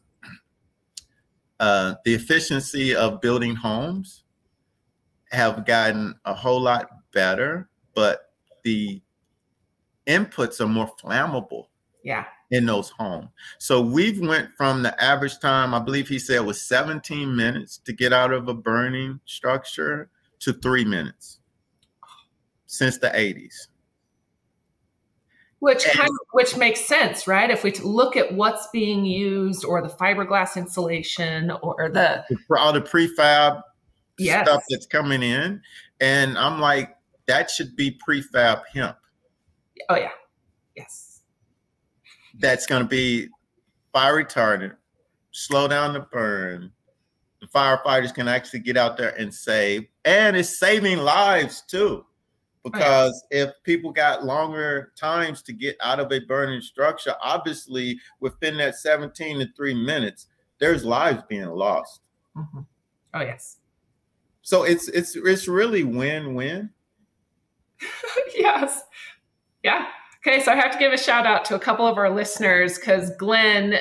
[SPEAKER 1] the efficiency of building homes have gotten a whole lot better, but the inputs are more flammable. In those homes. So we've went from the average time, I believe he said was 17 minutes to get out of a burning structure to 3 minutes since the 80s.
[SPEAKER 2] Which makes sense, right? If we look at what's being used, or the fiberglass insulation, or
[SPEAKER 1] all the prefab stuff that's coming in. And I'm like, that should be prefab hemp.
[SPEAKER 2] Oh yeah. Yes.
[SPEAKER 1] that's going to be fire retardant, slow down the burn. The firefighters can actually get out there and save, and it's saving lives too. Because if people got longer times to get out of a burning structure, obviously within that 17 to 3 minutes, there's lives being lost.
[SPEAKER 2] Mm-hmm. Oh yes.
[SPEAKER 1] So it's really win-win.
[SPEAKER 2] Yes. Yeah. Okay, so I have to give a shout out to a couple of our listeners because Glenn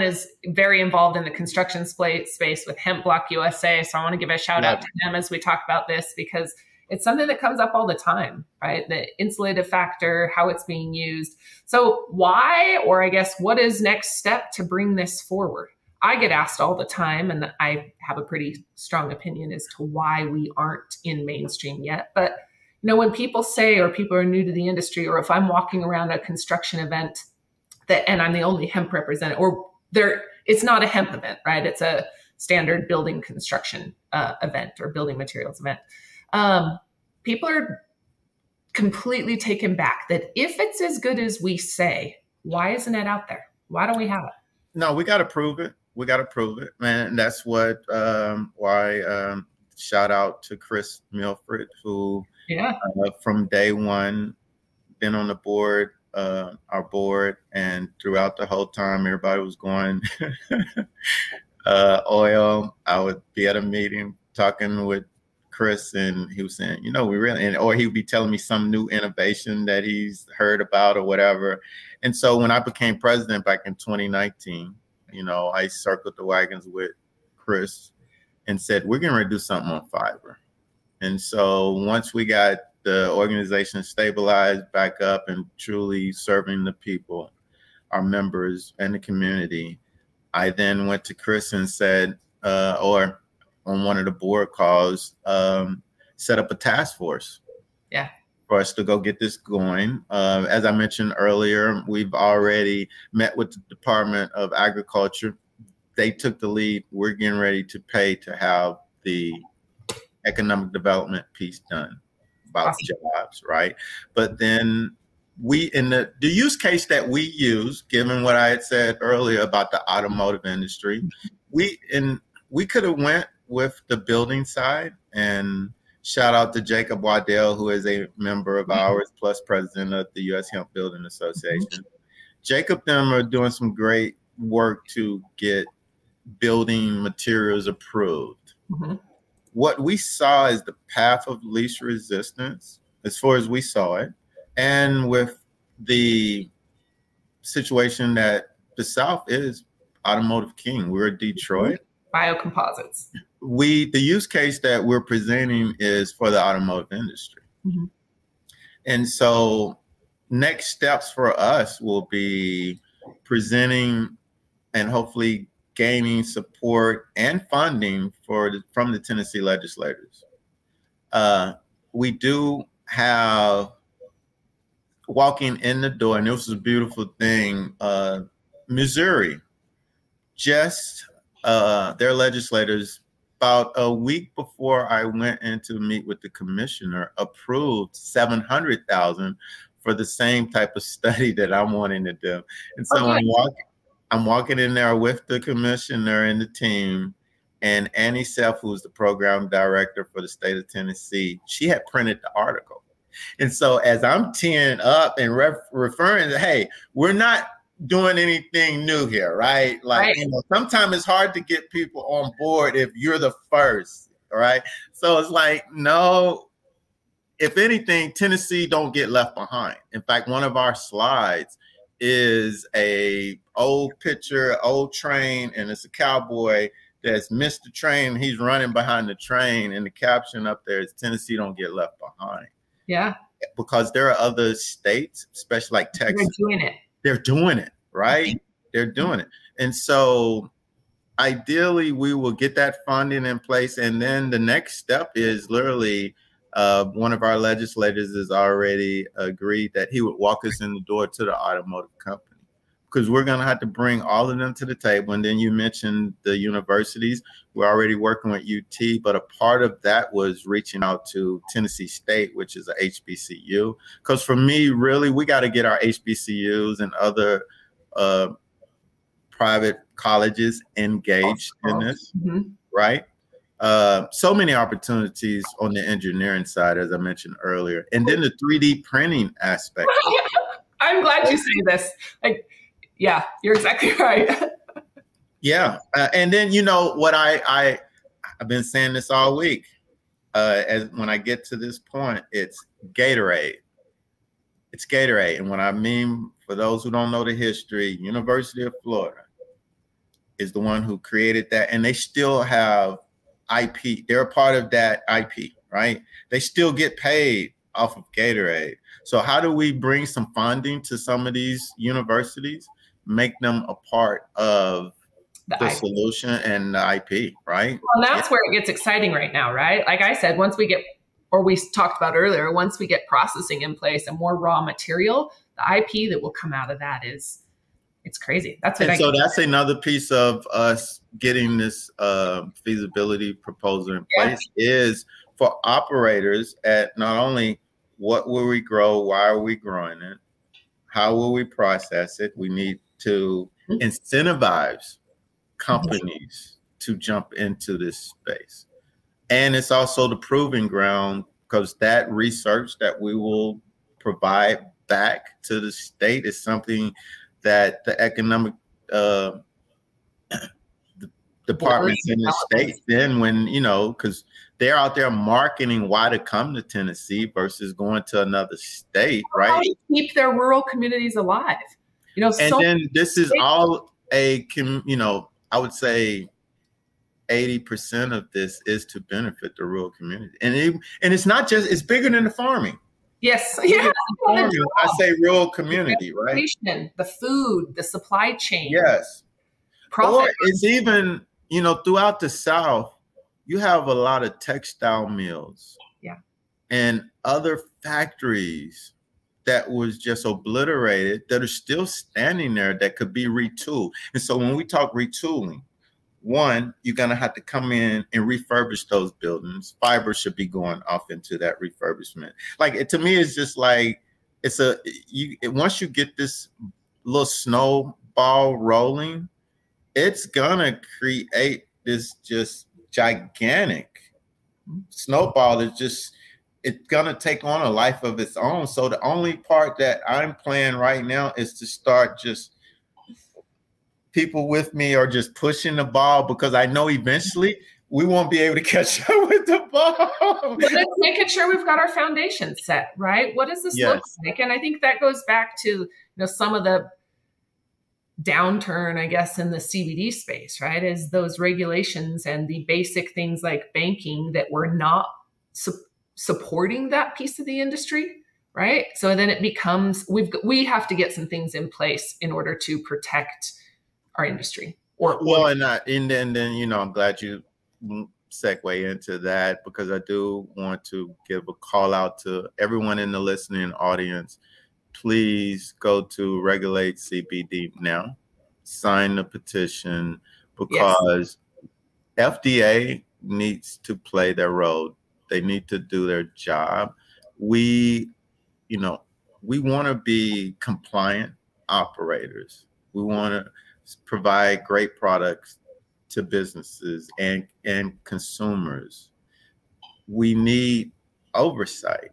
[SPEAKER 2] is very involved in the construction space with Hemp Block USA. So I want to give a shout out to him as we talk about this because it's something that comes up all the time, right? The insulative factor, how it's being used. So why, or I guess, what is next step to bring this forward? I get asked all the time, and I have a pretty strong opinion as to why we aren't in mainstream yet. But when people say, or people are new to the industry, or if I'm walking around a construction event and I'm the only hemp representative, or it's not a hemp event, right? It's a standard building construction event or building materials event. People are completely taken back that if it's as good as we say, why isn't it out there? Why don't we have it?
[SPEAKER 1] No, we got to prove it. We got to prove it, man. And that's why shout out to Chris Milford, who from day one been on the board, our board, and throughout the whole time, everybody was going oil. I would be at a meeting talking with Chris, and he was saying, we really, or he would be telling me some new innovation that he's heard about or whatever. And so when I became president back in 2019, I circled the wagons with Chris and said, we're going to do something on fiber. And so once we got the organization stabilized back up and truly serving the people, our members and the community, I then went to Chris and said, or on one of the board calls, set up a task force for us to go get this going. As I mentioned earlier, we've already met with the Department of Agriculture. They took the lead. We're getting ready to pay to have the economic development piece done about jobs, right? But then in the use case that we use, given what I had said earlier about the automotive industry, we could have went with the building side, and shout out to Jacob Waddell, who is a member of ours, plus president of the U.S. Hemp Building Association. Jacob them are doing some great work to get building materials approved. What we saw is the path of least resistance, as far as we saw it, and with the situation that the South is automotive king. We're Detroit.
[SPEAKER 2] Biocomposites.
[SPEAKER 1] The use case that we're presenting is for the automotive industry. And so next steps for us will be presenting and hopefully gaining support and funding from the Tennessee legislators. We do have, walking in the door, and this was a beautiful thing, Missouri, just their legislators, about a week before I went in to meet with the commissioner, approved $700,000 for the same type of study that I'm wanting to do. And so I'm walking in there with the commissioner and the team, and Annie Self, who's the program director for the state of Tennessee, she had printed the article. And so as I'm teeing up and referring to, hey, we're not doing anything new here, right? Like, sometimes it's hard to get people on board if you're the first, right? So it's like, no, if anything, Tennessee don't get left behind. In fact, one of our slides is a old picture, old train, and it's a cowboy that's missed the train. He's running behind the train, and the caption up there is Tennessee don't get left behind. Yeah. Because there are other states, especially like Texas. They're doing it, right? They're doing it. And so ideally we will get that funding in place. And then the next step is literally one of our legislators has already agreed that he would walk us in the door to the automotive company, because we're going to have to bring all of them to the table. And then you mentioned the universities. We're already working with UT, but a part of that was reaching out to Tennessee State, which is a HBCU. Because for me, really, we got to get our HBCUs and other private colleges engaged in this, right? So many opportunities on the engineering side, as I mentioned earlier, and then the 3D printing aspect.
[SPEAKER 2] I'm glad you say this. Like, yeah, you're exactly right.
[SPEAKER 1] Yeah, and then what I've been saying this all week. As when I get to this point, it's Gatorade. It's Gatorade, and what I mean, for those who don't know the history, University of Florida is the one who created that, and they still have IP. They're a part of that IP, right? They still get paid off of Gatorade. So how do we bring some funding to some of these universities, make them a part of the solution and the IP, right?
[SPEAKER 2] Well, that's where it gets exciting right now, right? Like I said, once we get, or we talked about earlier, once we get processing in place and more raw material, the IP that will come out of that it's crazy. That's what
[SPEAKER 1] so that's another piece of us getting this feasibility proposal in place is for operators at not only what will we grow, why are we growing it, how will we process it? We need to incentivize companies to jump into this space. And it's also the proving ground, because that research that we will provide back to the state is something that the economic departments in the state, then when, because they're out there marketing why to come to Tennessee versus going to another state, right?
[SPEAKER 2] How to keep their rural communities alive.
[SPEAKER 1] And then this is all I would say 80% of this is to benefit the rural community. And it's not just, it's bigger than the farming.
[SPEAKER 2] Yes. Yeah.
[SPEAKER 1] I say rural community, right?
[SPEAKER 2] The food, the supply chain.
[SPEAKER 1] Yes.
[SPEAKER 2] Profit.
[SPEAKER 1] Or it's even, throughout the South, you have a lot of textile mills.
[SPEAKER 2] Yeah.
[SPEAKER 1] And other factories that was just obliterated that are still standing there that could be retooled. And so when we talk retooling, one, you're going to have to come in and refurbish those buildings. Fiber should be going off into that refurbishment. Like, to me, it's just like, once you get this little snowball rolling, it's going to create this just gigantic snowball. It's going to take on a life of its own. So the only part that I'm playing right now is to start just people with me are just pushing the ball, because I know eventually we won't be able to catch up with the ball.
[SPEAKER 2] But it's making sure we've got our foundation set, right? What does this look like? And I think that goes back to some of the downturn, I guess, in the CBD space, right? Is those regulations and the basic things like banking that were not supporting that piece of the industry, right? So then it becomes we have to get some things in place in order to protect our industry.
[SPEAKER 1] And then I'm glad you segue into that, because I do want to give a call out to everyone in the listening audience. Please go to Regulate CBD now, sign the petition, because FDA needs to play their role. They need to do their job. We want to be compliant operators. We want to provide great products to businesses and consumers. We need oversight.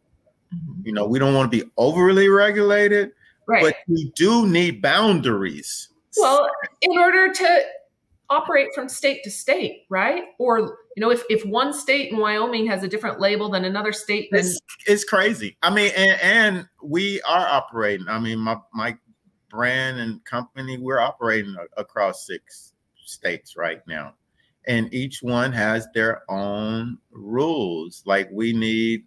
[SPEAKER 1] We don't want to be overly regulated, but we do need boundaries.
[SPEAKER 2] Well, in order to operate from state to state, right? Or, if one state in Wyoming has a different label than another state, then
[SPEAKER 1] it's crazy. I mean, and we are operating. I mean, my brand and company, we're operating across 6 states right now, and each one has their own rules. Like, we need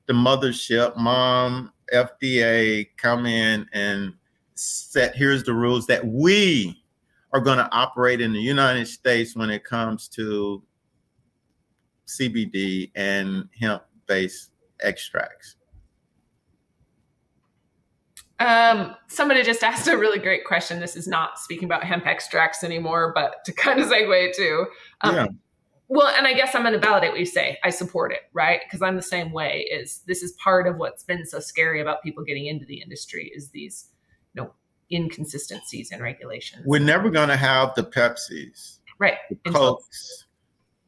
[SPEAKER 1] the mothership, mom, FDA, come in and set, here's the rules that we are going to operate in the United States when it comes to CBD and hemp-based extracts.
[SPEAKER 2] Somebody just asked a really great question. This is not speaking about hemp extracts anymore, but to kind of segue to, well, and I guess I'm going to validate what you say. I support it, right? Because I'm the same way. This is part of what's been so scary about people getting into the industry, is these, inconsistencies in regulations.
[SPEAKER 1] We're never going to have the Pepsis,
[SPEAKER 2] right?
[SPEAKER 1] The Cokes,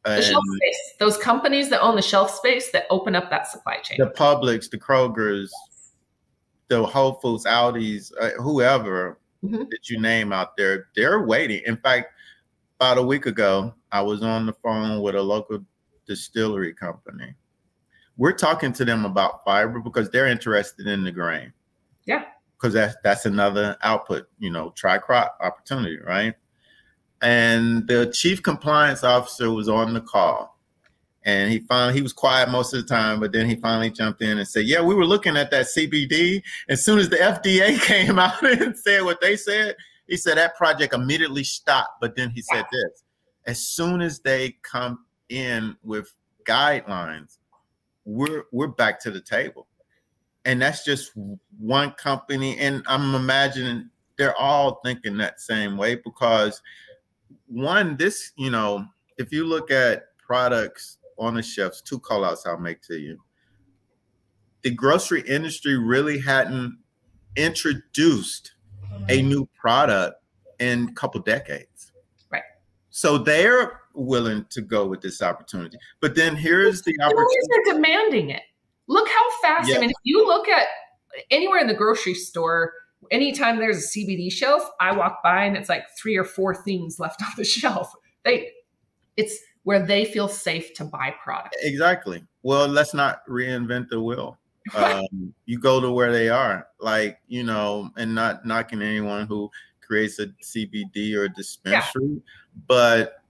[SPEAKER 2] the shelf space. Those companies that own the shelf space that open up that supply chain.
[SPEAKER 1] The Publix, the Krogers, the Whole Foods, Aldi's, whoever that you name out there, they're waiting. In fact, about a week ago, I was on the phone with a local distillery company. We're talking to them about fiber because they're interested in the grain.
[SPEAKER 2] Yeah.
[SPEAKER 1] Because that's another output, tri-crop opportunity, right? And the chief compliance officer was on the call. And he was quiet most of the time, but then he finally jumped in and said, yeah, we were looking at that CBD. As soon as the FDA came out and said what they said, he said that project immediately stopped. But then he said this, as soon as they come in with guidelines, we're back to the table. And that's just one company. And I'm imagining they're all thinking that same way because if you look at products on the shelves, 2 call-outs I'll make to you. The grocery industry really hadn't introduced a new product in a couple decades.
[SPEAKER 2] Right.
[SPEAKER 1] So they're willing to go with this opportunity. But then here's the opportunity.
[SPEAKER 2] They're demanding it. Look how fast. Yes. I mean, if you look at anywhere in the grocery store, anytime there's a CBD shelf, I walk by and it's like 3 or 4 things left on the shelf. It's where they feel safe to buy product.
[SPEAKER 1] Exactly. Well, let's not reinvent the wheel. You go to where they are, and not knocking anyone who creates a CBD or a dispensary, but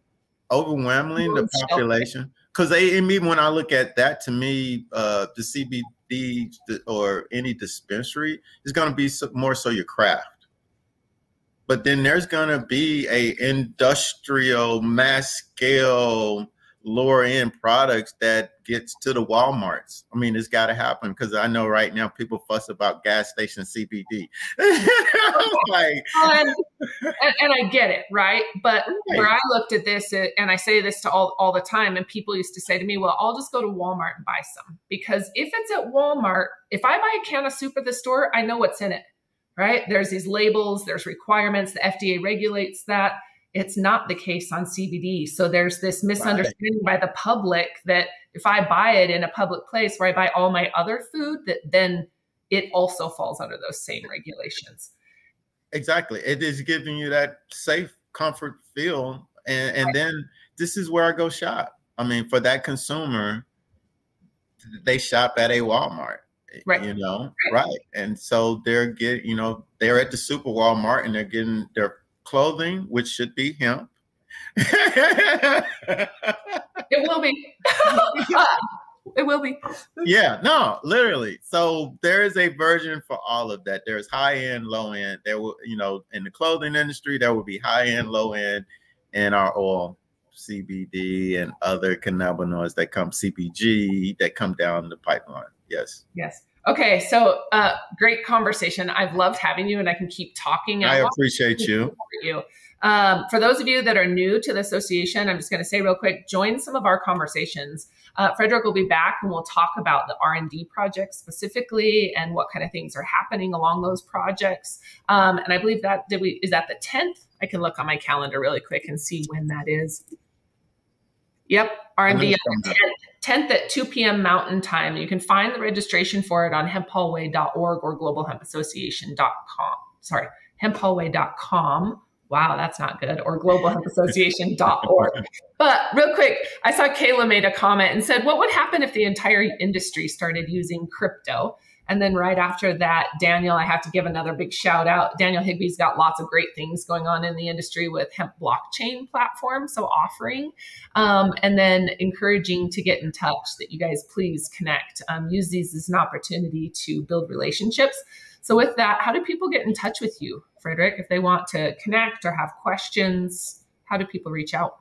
[SPEAKER 1] overwhelmingly the population. Because when I look at that, to me, the CBD or any dispensary is going to be more so your craft. But then there's going to be a industrial, mass scale, lower end products that gets to the Walmarts. I mean, it's got to happen because I know right now people fuss about gas station CBD.
[SPEAKER 2] And I get it, right? But where I looked at this, and I say this to all the time, and people used to say to me, well, I'll just go to Walmart and buy some. Because if it's at Walmart, if I buy a can of soup at the store, I know what's in it, right? There's these labels, there's requirements, the FDA regulates that. It's not the case on CBD. So there's this misunderstanding by the public that if I buy it in a public place where I buy all my other food, that then it also falls under those same regulations.
[SPEAKER 1] Exactly. It is giving you that safe comfort feel. And then this is where I go shop. I mean, for that consumer, they shop at a Walmart, right. And so they're they're at the super Walmart and they're getting their clothing, which should be hemp.
[SPEAKER 2] It will be. It will be.
[SPEAKER 1] Yeah, no, literally. So there is a version for all of that. There's high end, low end. There will, in the clothing industry, there will be high end, low end, and our oil, CBD, and other cannabinoids that come, CPG, that come down the pipeline. Yes.
[SPEAKER 2] Yes. Okay, so great conversation. I've loved having you, and I can keep talking.
[SPEAKER 1] I appreciate you.
[SPEAKER 2] For those of you that are new to the association, I'm just going to say real quick, join some of our conversations. Frederick will be back, and we'll talk about the R&D projects specifically and what kind of things are happening along those projects. And I believe is that the 10th? I can look on my calendar really quick and see when that is. Yep, R&D on the 10th at 2 p.m. Mountain Time. You can find the registration for it on hemphallway.org or globalhempassociation.com. Sorry, hemphallway.com. Wow, that's not good. Or globalhempassociation.org. But real quick, I saw Kayla made a comment and said, what would happen if the entire industry started using crypto? And then right after that, Daniel, I have to give another big shout out. Daniel Higby's got lots of great things going on in the industry with Hemp blockchain platform, so offering, and then encouraging to get in touch, that you guys please connect. Use these as an opportunity to build relationships. So with that, how do people get in touch with you, Frederick, if they want to connect or have questions? How do people reach out?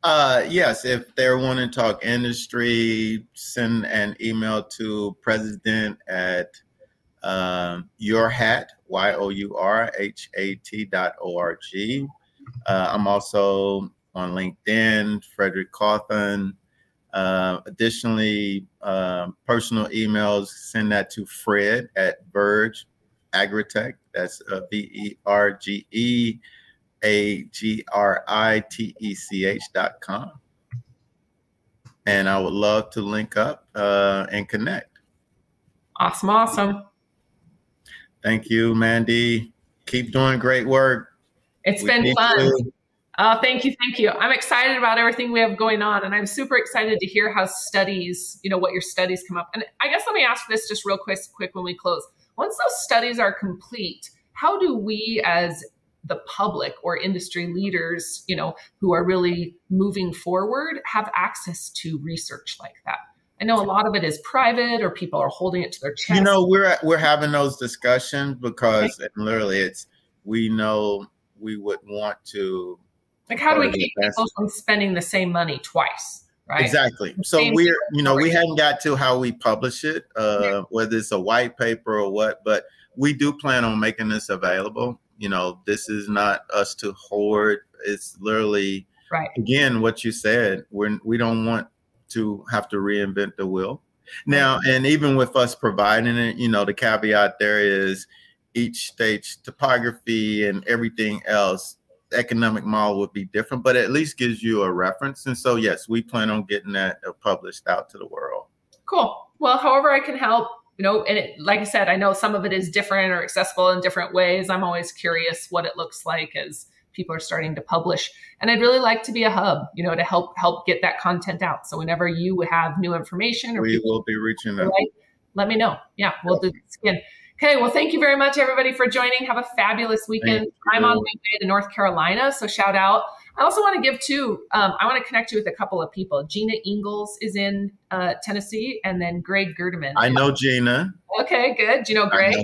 [SPEAKER 1] Yes, if they're wanting to talk industry, send an email to president at yourhat, yourhat.org. I'm also on LinkedIn, Frederick Cawthon. Additionally, personal emails, send that to Fred at Verge, Agritech. That's VERGEAGRITECH.com. And I would love to link up and connect.
[SPEAKER 2] Awesome. Awesome.
[SPEAKER 1] Thank you, Mandi. Keep doing great work.
[SPEAKER 2] It's been fun. Thank you. Thank you. I'm excited about everything we have going on, and I'm super excited to hear how studies, what your studies come up. And I guess let me ask this just real quick when we close. Once those studies are complete, how do we as the public or industry leaders, who are really moving forward, have access to research like that? I know a lot of it is private, or people are holding it to their chest.
[SPEAKER 1] We're having those discussions because literally we know we would want to.
[SPEAKER 2] Like, how do we keep people from spending the same money twice? Right.
[SPEAKER 1] Exactly. So we hadn't got to how we publish it, whether it's a white paper or what, but we do plan on making this available. This is not us to hoard. It's literally, again, what you said, we don't want to have to reinvent the wheel. Now, and even with us providing it, the caveat there is each state's topography and everything else, economic model would be different, but at least gives you a reference. And so, yes, we plan on getting that published out to the world. Cool.
[SPEAKER 2] Well, however I can help, and like I said, I know some of it is different or accessible in different ways. I'm always curious what it looks like as people are starting to publish. And I'd really like to be a hub, to help get that content out. So whenever you have new information, or
[SPEAKER 1] we will be reaching out.
[SPEAKER 2] Let me know. Yeah, we'll do this again. Okay, well, thank you very much, everybody, for joining. Have a fabulous weekend. I'm on my way to North Carolina, so shout out. I also want to give, too, I want to connect you with a couple of people. Gina Ingalls is in Tennessee, and then Greg Gerdeman.
[SPEAKER 1] I know Gina.
[SPEAKER 2] Okay, good. Do you know Greg?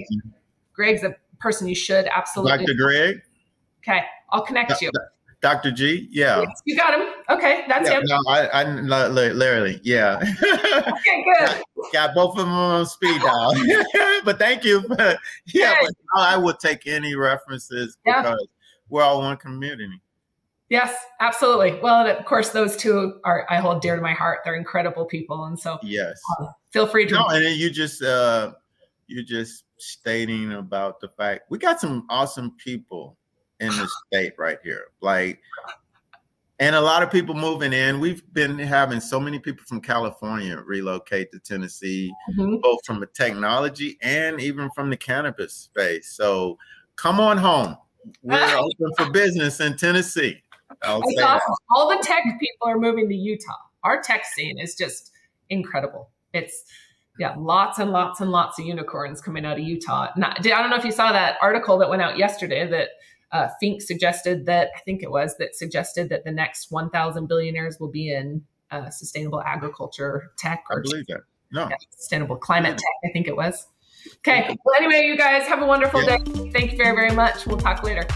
[SPEAKER 2] Greg's a person you should absolutely.
[SPEAKER 1] Dr. Greg?
[SPEAKER 2] Okay, I'll connect you.
[SPEAKER 1] Dr. G? Yeah.
[SPEAKER 2] Yes, you got him. Okay, that's him.
[SPEAKER 1] No, I literally, yeah.
[SPEAKER 2] Okay, good.
[SPEAKER 1] Got both of them on speed dial. But thank you. But I would take any references because we're all one community.
[SPEAKER 2] Yes, absolutely. Well, and of course, those two I hold dear to my heart. They're incredible people. And so
[SPEAKER 1] yes,
[SPEAKER 2] feel free to.
[SPEAKER 1] No, and then you're just stating about the fact we got some awesome people in the state right here. And a lot of people moving in. We've been having so many people from California relocate to Tennessee, both from the technology and even from the cannabis space. So come on home. We're open for business in Tennessee. I'll say that.
[SPEAKER 2] All the tech people are moving to Utah. Our tech scene is just incredible. It's lots and lots and lots of unicorns coming out of Utah. I don't know if you saw that article that went out yesterday that Fink suggested that the next 1,000 billionaires will be in sustainable agriculture tech.
[SPEAKER 1] I believe that. No.
[SPEAKER 2] Sustainable climate tech, I think it was. Okay. Well, anyway, you guys have a wonderful day. Thank you very, very much. We'll talk later.